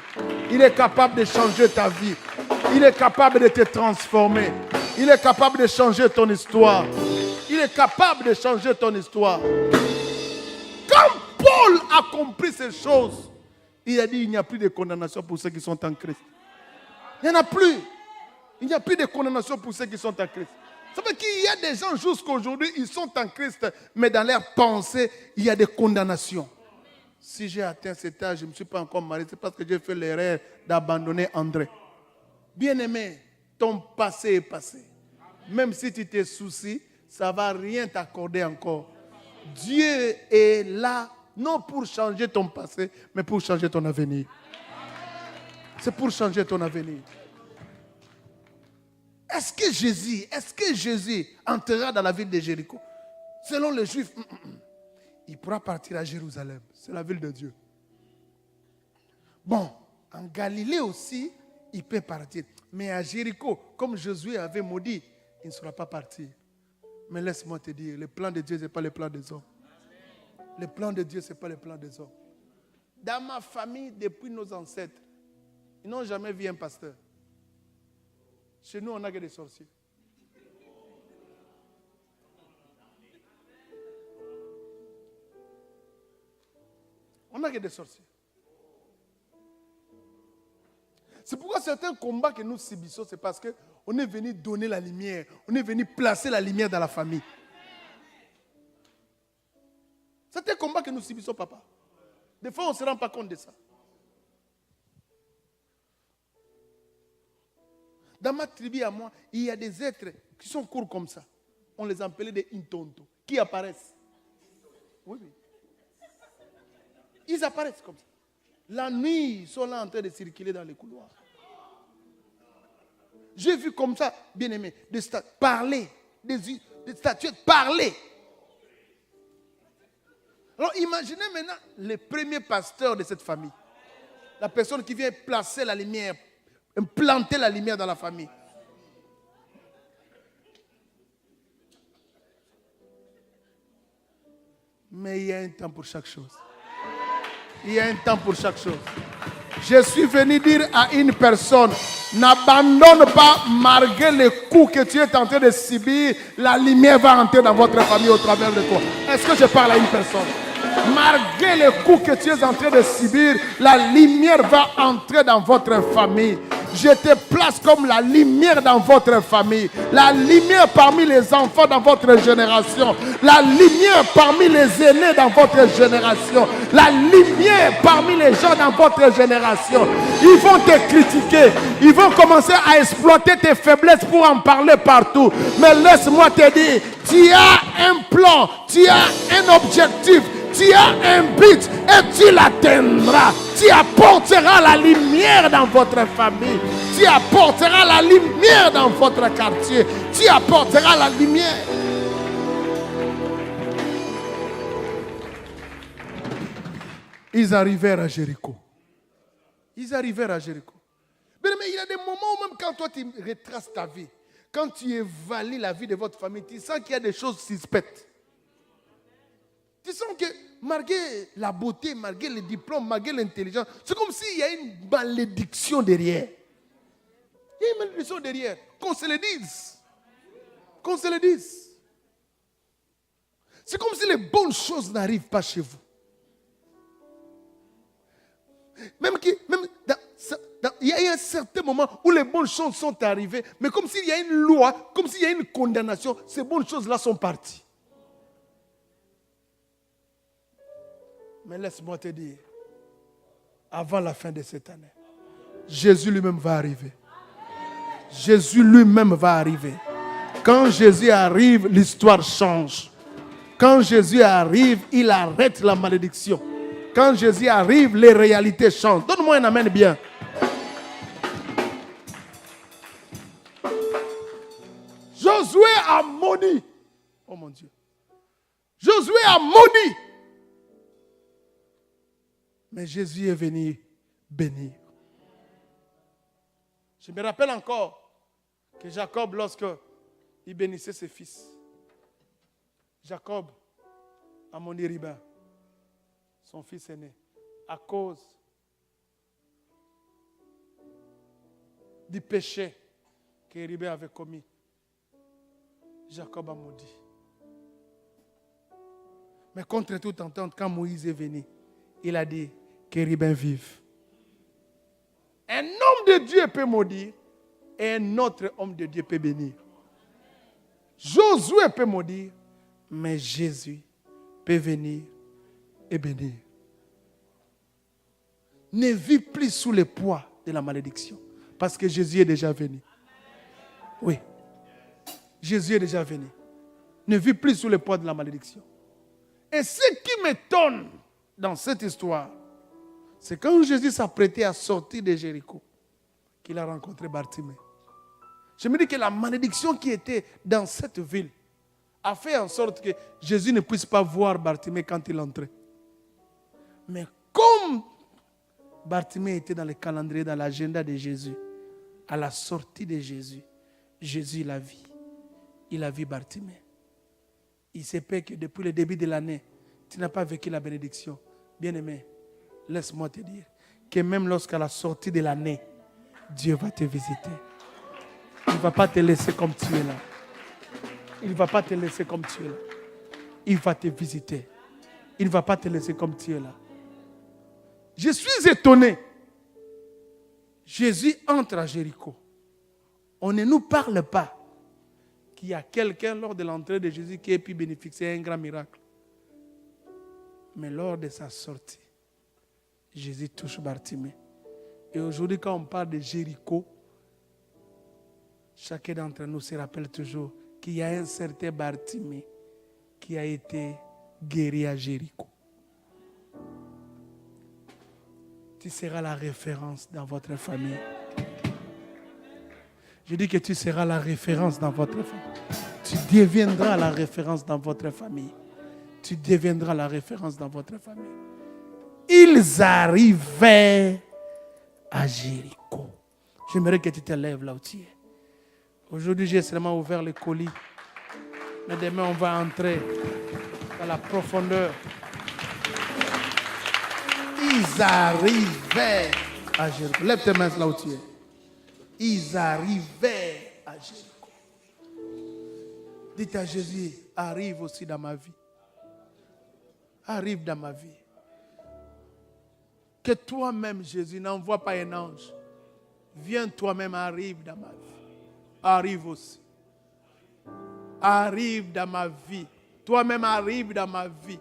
Il est capable de changer ta vie. Il est capable de te transformer. Il est capable de changer ton histoire. Il est capable de changer ton histoire. Quand Paul a compris ces choses, il a dit il n'y a plus de condamnation pour ceux qui sont en Christ. Il n'y en a plus. Il n'y a plus de condamnation pour ceux qui sont en Christ. Ça veut dire qu'il y a des gens jusqu'à aujourd'hui, ils sont en Christ, mais dans leur pensée, il y a des condamnations. Si j'ai atteint cet âge, je ne me suis pas encore marié, c'est parce que j'ai fait l'erreur d'abandonner André. Bien-aimé, ton passé est passé. Même si tu te soucies, ça ne va rien t'accorder encore. Dieu est là, non pour changer ton passé, mais pour changer ton avenir. C'est pour changer ton avenir. Est-ce que Jésus entrera dans la ville de Jéricho? Selon les Juifs, il pourra partir à Jérusalem. C'est la ville de Dieu. Bon, en Galilée aussi, il peut partir. Mais à Jéricho, comme Josué avait maudit, il ne sera pas parti. Mais laisse-moi te dire, le plan de Dieu, ce n'est pas le plan des hommes. Le plan de Dieu, ce n'est pas le plan des hommes. Dans ma famille, depuis nos ancêtres, ils n'ont jamais vu un pasteur. Chez nous, on n'a que des sorciers. On n'a que des sorciers. C'est pourquoi certains combats que nous subissons, c'est parce qu'on est venu donner la lumière. On est venu placer la lumière dans la famille. C'est un combat que nous subissons, papa. Des fois, on ne se rend pas compte de ça. Dans ma tribu à moi, il y a des êtres qui sont courts comme ça. On les appelait des intontos, qui apparaissent. Oui, oui. Ils apparaissent comme ça. La nuit, ils sont là en train de circuler dans les couloirs. J'ai vu comme ça, bien aimé, des statuettes parler. Des statuettes parler. Alors imaginez maintenant le premier pasteur de cette famille. La personne qui vient placer la lumière, planter la lumière dans la famille. Mais il y a un temps pour chaque chose. Il y a un temps pour chaque chose. Je suis venu dire à une personne, n'abandonne pas malgré les coups que tu es en train de subir, la lumière va entrer dans votre famille au travers de toi. Est-ce que je parle à une personne? Malgré les coups que tu es en train de subir, la lumière va entrer dans votre famille. Je te place comme la lumière dans votre famille. La lumière parmi les enfants dans votre génération. La lumière parmi les aînés dans votre génération. La lumière parmi les gens dans votre génération. Ils vont te critiquer. Ils vont commencer à exploiter tes faiblesses pour en parler partout. Mais laisse-moi te dire, tu as un plan, tu as un objectif. Tu as un but et tu l'atteindras. Tu apporteras la lumière dans votre famille. Tu apporteras la lumière dans votre quartier. Tu apporteras la lumière. Ils arrivèrent à Jéricho. Ils arrivèrent à Jéricho. Mais il y a des moments où même quand toi tu retraces ta vie, quand tu évalues la vie de votre famille, tu sens qu'il y a des choses suspectes. Tu sens que malgré la beauté, malgré les diplômes, malgré l'intelligence, c'est comme s'il y a une malédiction derrière. Il y a une malédiction derrière. Qu'on se le dise. Qu'on se le dise. C'est comme si les bonnes choses n'arrivent pas chez vous. Il y a un certain moment où les bonnes choses sont arrivées, mais comme s'il y a une loi, comme s'il y a une condamnation, ces bonnes choses-là sont parties. Mais laisse-moi te dire, avant la fin de cette année, Jésus lui-même va arriver. Jésus lui-même va arriver. Quand Jésus arrive, l'histoire change. Quand Jésus arrive, il arrête la malédiction. Quand Jésus arrive, les réalités changent. Donne-moi un amen bien. Josué a maudit. Oh mon Dieu. Josué a maudit. Mais Jésus est venu bénir. Je me rappelle encore que Jacob, lorsque il bénissait ses fils, Jacob a maudit Riba, son fils aîné, à cause du péché que Riba avait commis. Jacob a maudit. Mais contre toute entente, quand Moïse est venu, il a dit que Riba vive. Un homme de Dieu peut maudire et un autre homme de Dieu peut bénir. Josué peut maudire, mais Jésus peut venir et bénir. Ne vis plus sous le poids de la malédiction, parce que Jésus est déjà venu. Oui, Jésus est déjà venu. Ne vis plus sous le poids de la malédiction. Et ce qui m'étonne dans cette histoire, c'est quand Jésus s'apprêtait à sortir de Jéricho qu'il a rencontré Bartimée. Je me dis que la malédiction qui était dans cette ville a fait en sorte que Jésus ne puisse pas voir Bartimée quand il entrait. Mais comme Bartimée était dans le calendrier, dans l'agenda de Jésus, à la sortie de Jésus, Jésus l'a vu. Il a vu Bartimée. Il se peut que depuis le début de l'année, tu n'as pas vécu la bénédiction. Bien-aimé, laisse-moi te dire que même lorsqu'à la sortie de l'année, Dieu va te visiter. Il ne va pas te laisser comme tu es là. Il ne va pas te laisser comme tu es là. Il va te visiter. Il ne va pas te laisser comme tu es là. Je suis étonné. Jésus entre à Jéricho. On ne nous parle pas qu'il y a quelqu'un lors de l'entrée de Jésus qui ait pu bénéficier d'un grand miracle. Mais lors de sa sortie, Jésus touche Bartimée. Et aujourd'hui, quand on parle de Jéricho, chacun d'entre nous se rappelle toujours qu'il y a un certain Bartimée qui a été guéri à Jéricho. Tu seras la référence dans votre famille. Je dis que tu seras la référence dans votre famille. Tu deviendras la référence dans votre famille. Tu deviendras la référence dans votre famille. Ils arrivaient à Jéricho. J'aimerais que tu te lèves là où tu es. Aujourd'hui, j'ai seulement ouvert le colis. Mais demain, on va entrer dans la profondeur. Ils arrivaient à Jéricho. Lève tes mains là où tu es. Ils arrivaient à Jéricho. Dites à Jésus, arrive aussi dans ma vie. Arrive dans ma vie. Que toi-même, Jésus, n'envoie pas un ange. Viens toi-même, arrive dans ma vie. Arrive aussi. Arrive dans ma vie. Toi-même, arrive dans ma vie.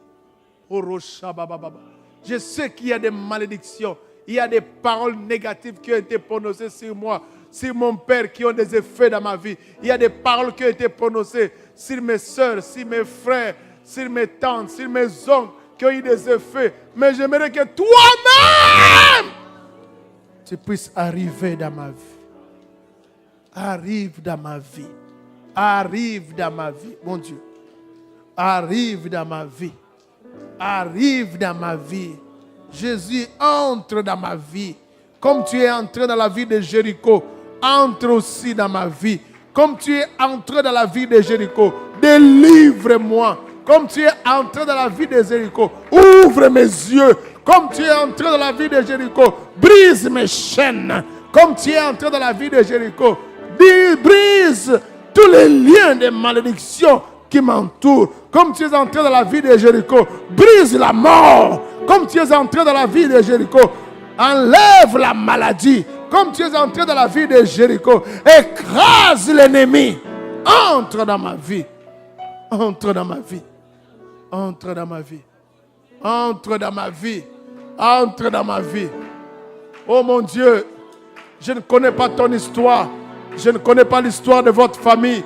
Je sais qu'il y a des malédictions. Il y a des paroles négatives qui ont été prononcées sur moi, sur mon père, qui ont des effets dans ma vie. Il y a des paroles qui ont été prononcées sur mes soeurs, sur mes frères, sur mes tantes, sur mes oncles, qui ont eu des effets. Mais j'aimerais que toi-même, tu puisses arriver dans ma vie. Arrive dans ma vie. Arrive dans ma vie, mon Dieu. Arrive dans ma vie. Arrive dans ma vie. Jésus, entre dans ma vie. Comme tu es entré dans la vie de Jéricho, entre aussi dans ma vie. Comme tu es entré dans la vie de Jéricho, délivre-moi. Comme tu es entré dans la vie de Jéricho, ouvre mes yeux. Comme tu es entré dans la vie de Jéricho, brise mes chaînes. Comme tu es entré dans la vie de Jéricho, brise tous les liens de malédiction qui m'entourent. Comme tu es entré dans la vie de Jéricho, brise la mort. Comme tu es entré dans la vie de Jéricho, enlève la maladie. Comme tu es entré dans la vie de Jéricho, écrase l'ennemi. Entre dans ma vie. Entre dans ma vie. Entre dans ma vie. Entre dans ma vie. Entre dans ma vie. Oh mon Dieu, je ne connais pas ton histoire. Je ne connais pas l'histoire de votre famille.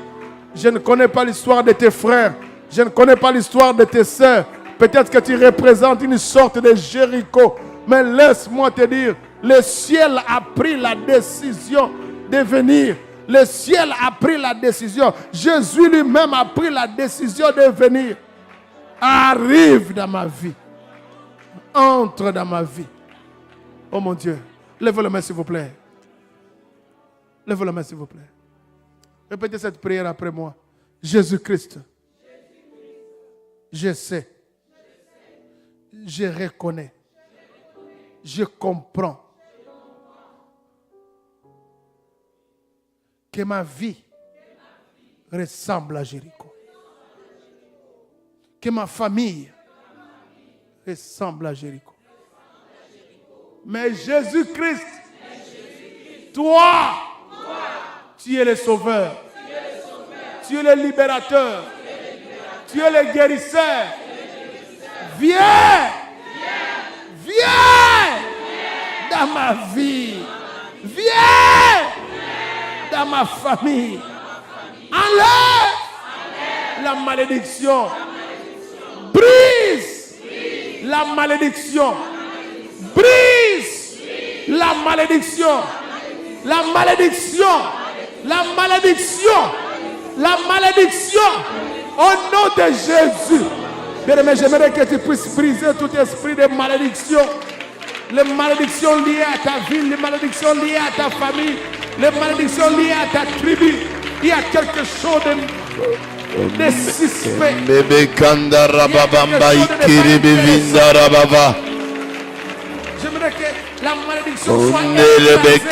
Je ne connais pas l'histoire de tes frères. Je ne connais pas l'histoire de tes sœurs. Peut-être que tu représentes une sorte de Jéricho. Mais laisse-moi te dire, le ciel a pris la décision de venir. Le ciel a pris la décision. Jésus lui-même a pris la décision de venir. Arrive dans ma vie. Entre dans ma vie. Oh mon Dieu. Lève la main s'il vous plaît. Lève la main s'il vous plaît. Répétez cette prière après moi. Jésus-Christ. Je sais. Je reconnais. Je comprends que ma vie ressemble à Jéricho. Que ma famille ressemble à Jéricho. Mais Jésus-Christ, toi, tu es le sauveur. Tu es le libérateur. Tu es le guérisseur. Viens. Viens dans ma vie. Viens dans ma famille. Enlève la malédiction. Brise la malédiction. Brise la malédiction. La malédiction. La malédiction, au nom de Jésus. Bien-aimé, j'aimerais que tu puisses briser tout esprit de malédiction. Les malédictions liées à ta vie, les malédictions liées à ta famille, les malédictions liées à ta tribu. Il y a quelque chose de suspect. J'aimerais que la malédiction soit écrasée.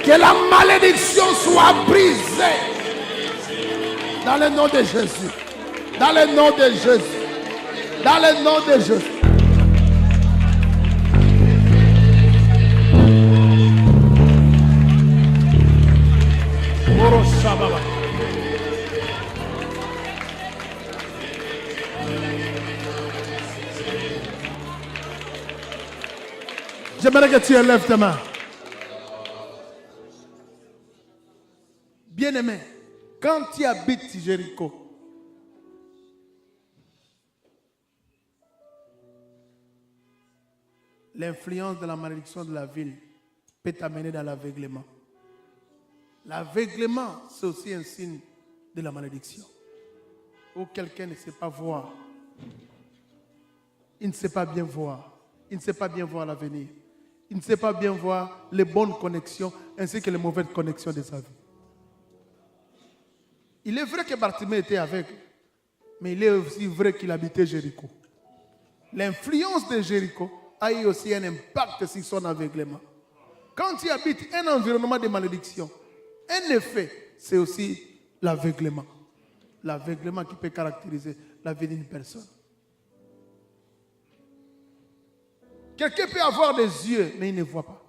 Que la malédiction soit brisée. Dans le nom de Jésus. Dans le nom de Jésus. Dans le nom de Jésus. J'aimerais que tu élèves tes mains. Bien-aimé, quand tu habites Jéricho, l'influence de la malédiction de la ville peut t'amener dans l'aveuglement. L'aveuglement, c'est aussi un signe de la malédiction. Où quelqu'un ne sait pas voir. Il ne sait pas bien voir. Il ne sait pas bien voir l'avenir. Il ne sait pas bien voir les bonnes connexions ainsi que les mauvaises connexions de sa vie. Il est vrai que Bartimée était aveugle, mais il est aussi vrai qu'il habitait Jéricho. L'influence de Jéricho a eu aussi un impact sur son aveuglement. Quand tu habites un environnement de malédiction, un effet, c'est aussi l'aveuglement. L'aveuglement qui peut caractériser la vie d'une personne. Quelqu'un peut avoir des yeux, mais il ne voit pas.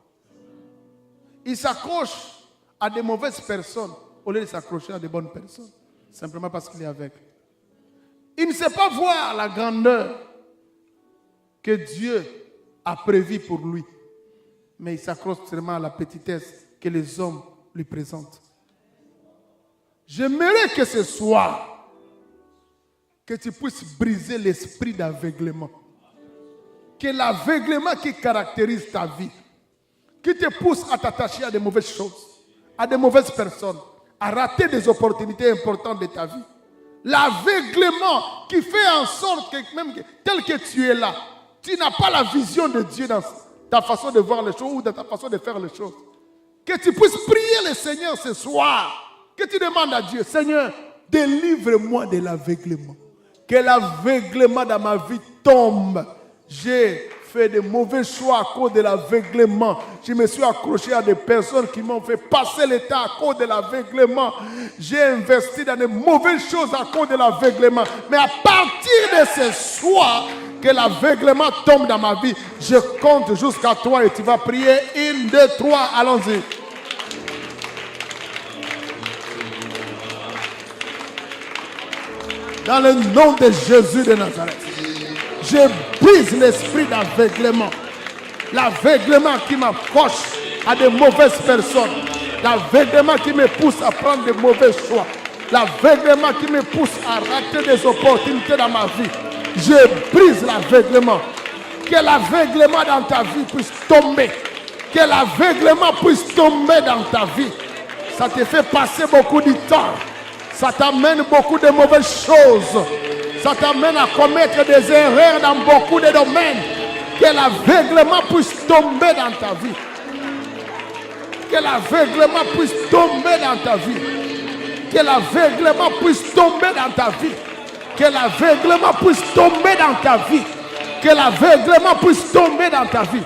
Il s'accroche à des mauvaises personnes au lieu de s'accrocher à des bonnes personnes, simplement parce qu'il est aveugle. Il ne sait pas voir la grandeur que Dieu a prévue pour lui, mais il s'accroche seulement à la petitesse que les hommes lui présentent. J'aimerais que ce soir, que tu puisses briser l'esprit d'aveuglement. Que l'aveuglement qui caractérise ta vie, qui te pousse à t'attacher à de mauvaises choses, à de mauvaises personnes, à rater des opportunités importantes de ta vie. L'aveuglement qui fait en sorte que même tel que tu es là, tu n'as pas la vision de Dieu dans ta façon de voir les choses ou dans ta façon de faire les choses. Que tu puisses prier le Seigneur ce soir. Que tu demandes à Dieu, Seigneur, délivre-moi de l'aveuglement. Que l'aveuglement dans ma vie tombe. J'ai fait de mauvais choix à cause de l'aveuglement. Je me suis accroché à des personnes qui m'ont fait passer le temps à cause de l'aveuglement. J'ai investi dans de mauvaises choses à cause de l'aveuglement. Mais à partir de ce soir, que l'aveuglement tombe dans ma vie, je compte jusqu'à toi et tu vas prier. 1, 2, 3, allons-y. Dans le nom de Jésus de Nazareth. Je brise l'esprit d'aveuglement. L'aveuglement qui m'accroche à de mauvaises personnes. L'aveuglement qui me pousse à prendre de mauvais choix. L'aveuglement qui me pousse à rater des opportunités dans ma vie. Je brise l'aveuglement. Que l'aveuglement dans ta vie puisse tomber. Que l'aveuglement puisse tomber dans ta vie. Ça te fait passer beaucoup de temps. Ça t'amène beaucoup de mauvaises choses. Ça t'amène à commettre des erreurs dans beaucoup de domaines. Que l'aveuglement puisse tomber dans ta vie. Que l'aveuglement puisse tomber dans ta vie. Que l'aveuglement puisse tomber dans ta vie. Que l'aveuglement puisse tomber dans ta vie. Que l'aveuglement puisse tomber dans ta vie.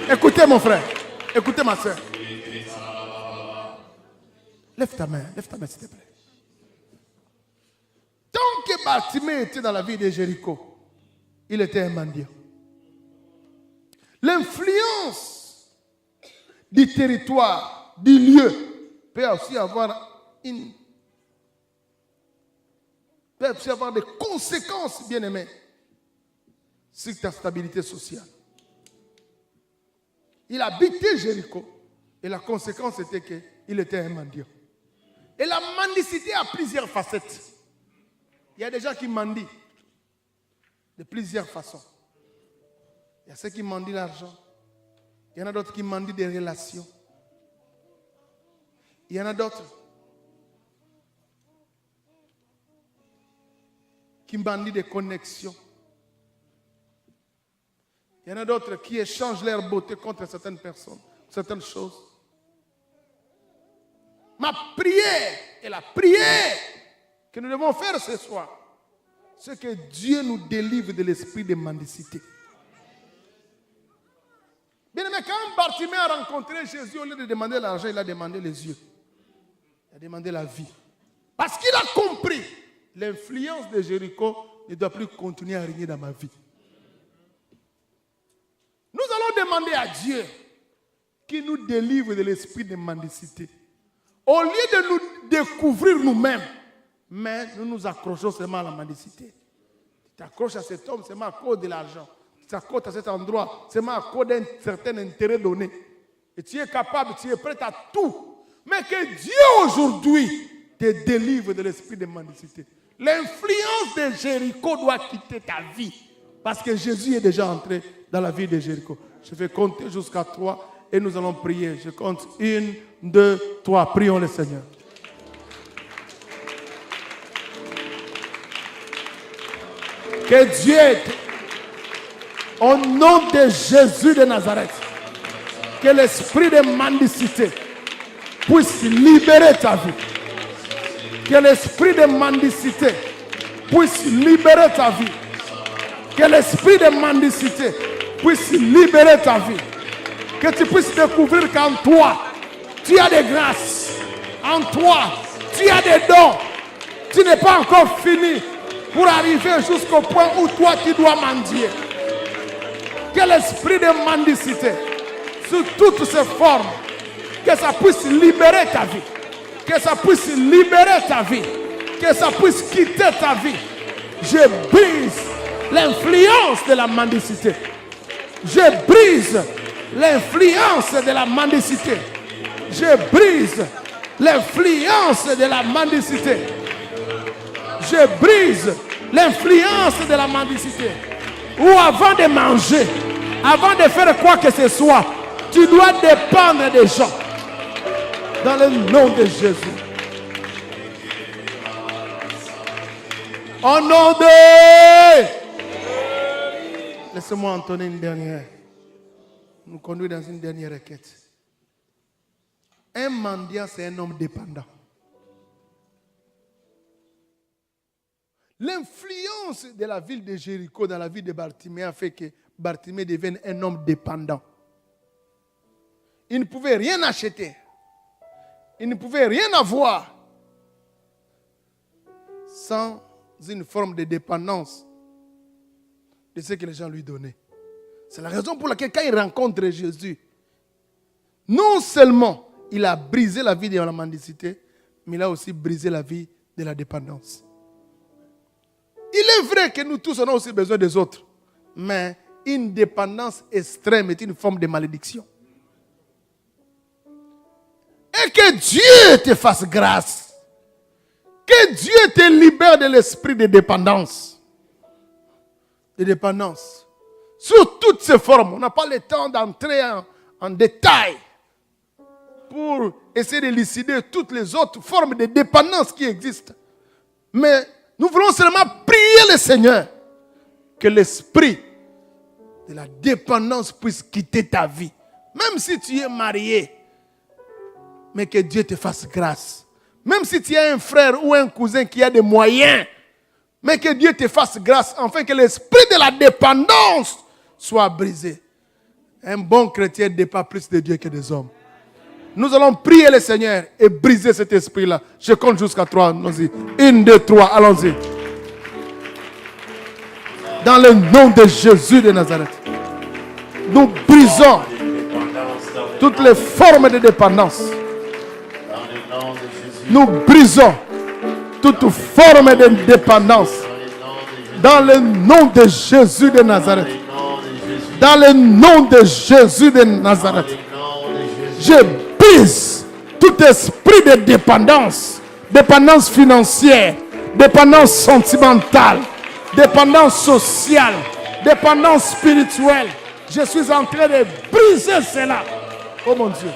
Écoutez mon frère, écoutez ma soeur. Lève ta main s'il te plaît. Tant que Bartimée était dans la ville de Jéricho, il était un mendiant. L'influence du territoire, du lieu, peut aussi avoir des conséquences, bien aimés, sur ta stabilité sociale. Il habitait Jéricho et la conséquence était qu'il était un mendiant. Et la mendicité a plusieurs facettes. Il y a des gens qui mendient de plusieurs façons. Il y a ceux qui mendient l'argent. Il y en a d'autres qui mendient des relations. Il y en a d'autres qui mendient des connexions. Il y en a d'autres qui échangent leur beauté contre certaines personnes, certaines choses. Ma prière et la prière que nous devons faire ce soir, c'est que Dieu nous délivre de l'esprit de mendicité. Bien aimé, quand Bartimée a rencontré Jésus, au lieu de demander l'argent, il a demandé les yeux. Il a demandé la vie. Parce qu'il a compris, l'influence de Jéricho ne doit plus continuer à régner dans ma vie. Nous allons demander à Dieu qu'il nous délivre de l'esprit de mendicité. Au lieu de nous découvrir nous-mêmes, mais nous nous accrochons seulement à la mendicité. Tu t'accroches à cet homme seulement à cause de l'argent. Tu t'accroches à cet endroit seulement à cause d'un certain intérêt donné. Et tu es capable, tu es prêt à tout. Mais que Dieu aujourd'hui te délivre de l'esprit de mendicité. L'influence de Jéricho doit quitter ta vie. Parce que Jésus est déjà entré dans la vie de Jéricho. Je vais compter jusqu'à 3 et nous allons prier. Je compte 1, 2, 3. Prions le Seigneur. Que Dieu, au nom de Jésus de Nazareth, que l'esprit de mendicité puisse libérer ta vie. Que l'esprit de mendicité puisse libérer ta vie. Que l'esprit de mendicité puisse libérer ta vie. Que tu puisses découvrir qu'en toi, tu as des grâces. En toi, tu as des dons. Tu n'es pas encore fini pour arriver jusqu'au point où toi, tu dois mendier. Que l'esprit de mendicité, sous toutes ses formes, que ça puisse libérer ta vie. Que ça puisse libérer ta vie. Que ça puisse quitter ta vie. Je brise l'influence de la mendicité. Je brise l'influence de la mendicité. Je brise l'influence de la mendicité. Je brise l'influence de la mendicité. Ou avant de manger, avant de faire quoi que ce soit, tu dois dépendre des gens. Dans le nom de Jésus. Au nom de... Laissez-moi entonner une dernière. Nous conduire dans une dernière requête. Un mendiant, c'est un homme dépendant. L'influence de la ville de Jéricho dans la vie de Bartimée a fait que Bartimée devienne un homme dépendant. Il ne pouvait rien acheter. Il ne pouvait rien avoir sans une forme de dépendance de ce que les gens lui donnaient. C'est la raison pour laquelle quand il rencontre Jésus, non seulement il a brisé la vie de la mendicité, mais il a aussi brisé la vie de la dépendance. Il est vrai que nous tous on a aussi besoin des autres, mais une dépendance extrême est une forme de malédiction. Et que Dieu te fasse grâce. Que Dieu te libère de l'esprit de dépendance. De dépendance. Sous toutes ses formes. On n'a pas le temps d'entrer en détail pour essayer d'élucider toutes les autres formes de dépendance qui existent. Mais nous voulons seulement prier le Seigneur que l'esprit de la dépendance puisse quitter ta vie Même si tu es marié, mais que Dieu te fasse grâce. Même si tu as un frère ou un cousin qui a des moyens, mais que Dieu te fasse grâce, afin que l'esprit de la dépendance soit brisé. Un bon chrétien ne dépend plus de Dieu que des hommes. Nous allons prier le Seigneur et briser cet esprit-là. Je compte jusqu'à 3. Allons-y. 1, 2, 3. Allons-y. Dans le nom de Jésus de Nazareth, nous brisons toutes les formes de dépendance. Nous brisons toute forme de dépendance. Dans le nom de Jésus de Nazareth. Dans le nom de Jésus de Nazareth. Je brise tout esprit de dépendance. Dépendance financière. Dépendance sentimentale. Dépendance sociale. Dépendance spirituelle. Je suis en train de briser cela. Oh mon Dieu.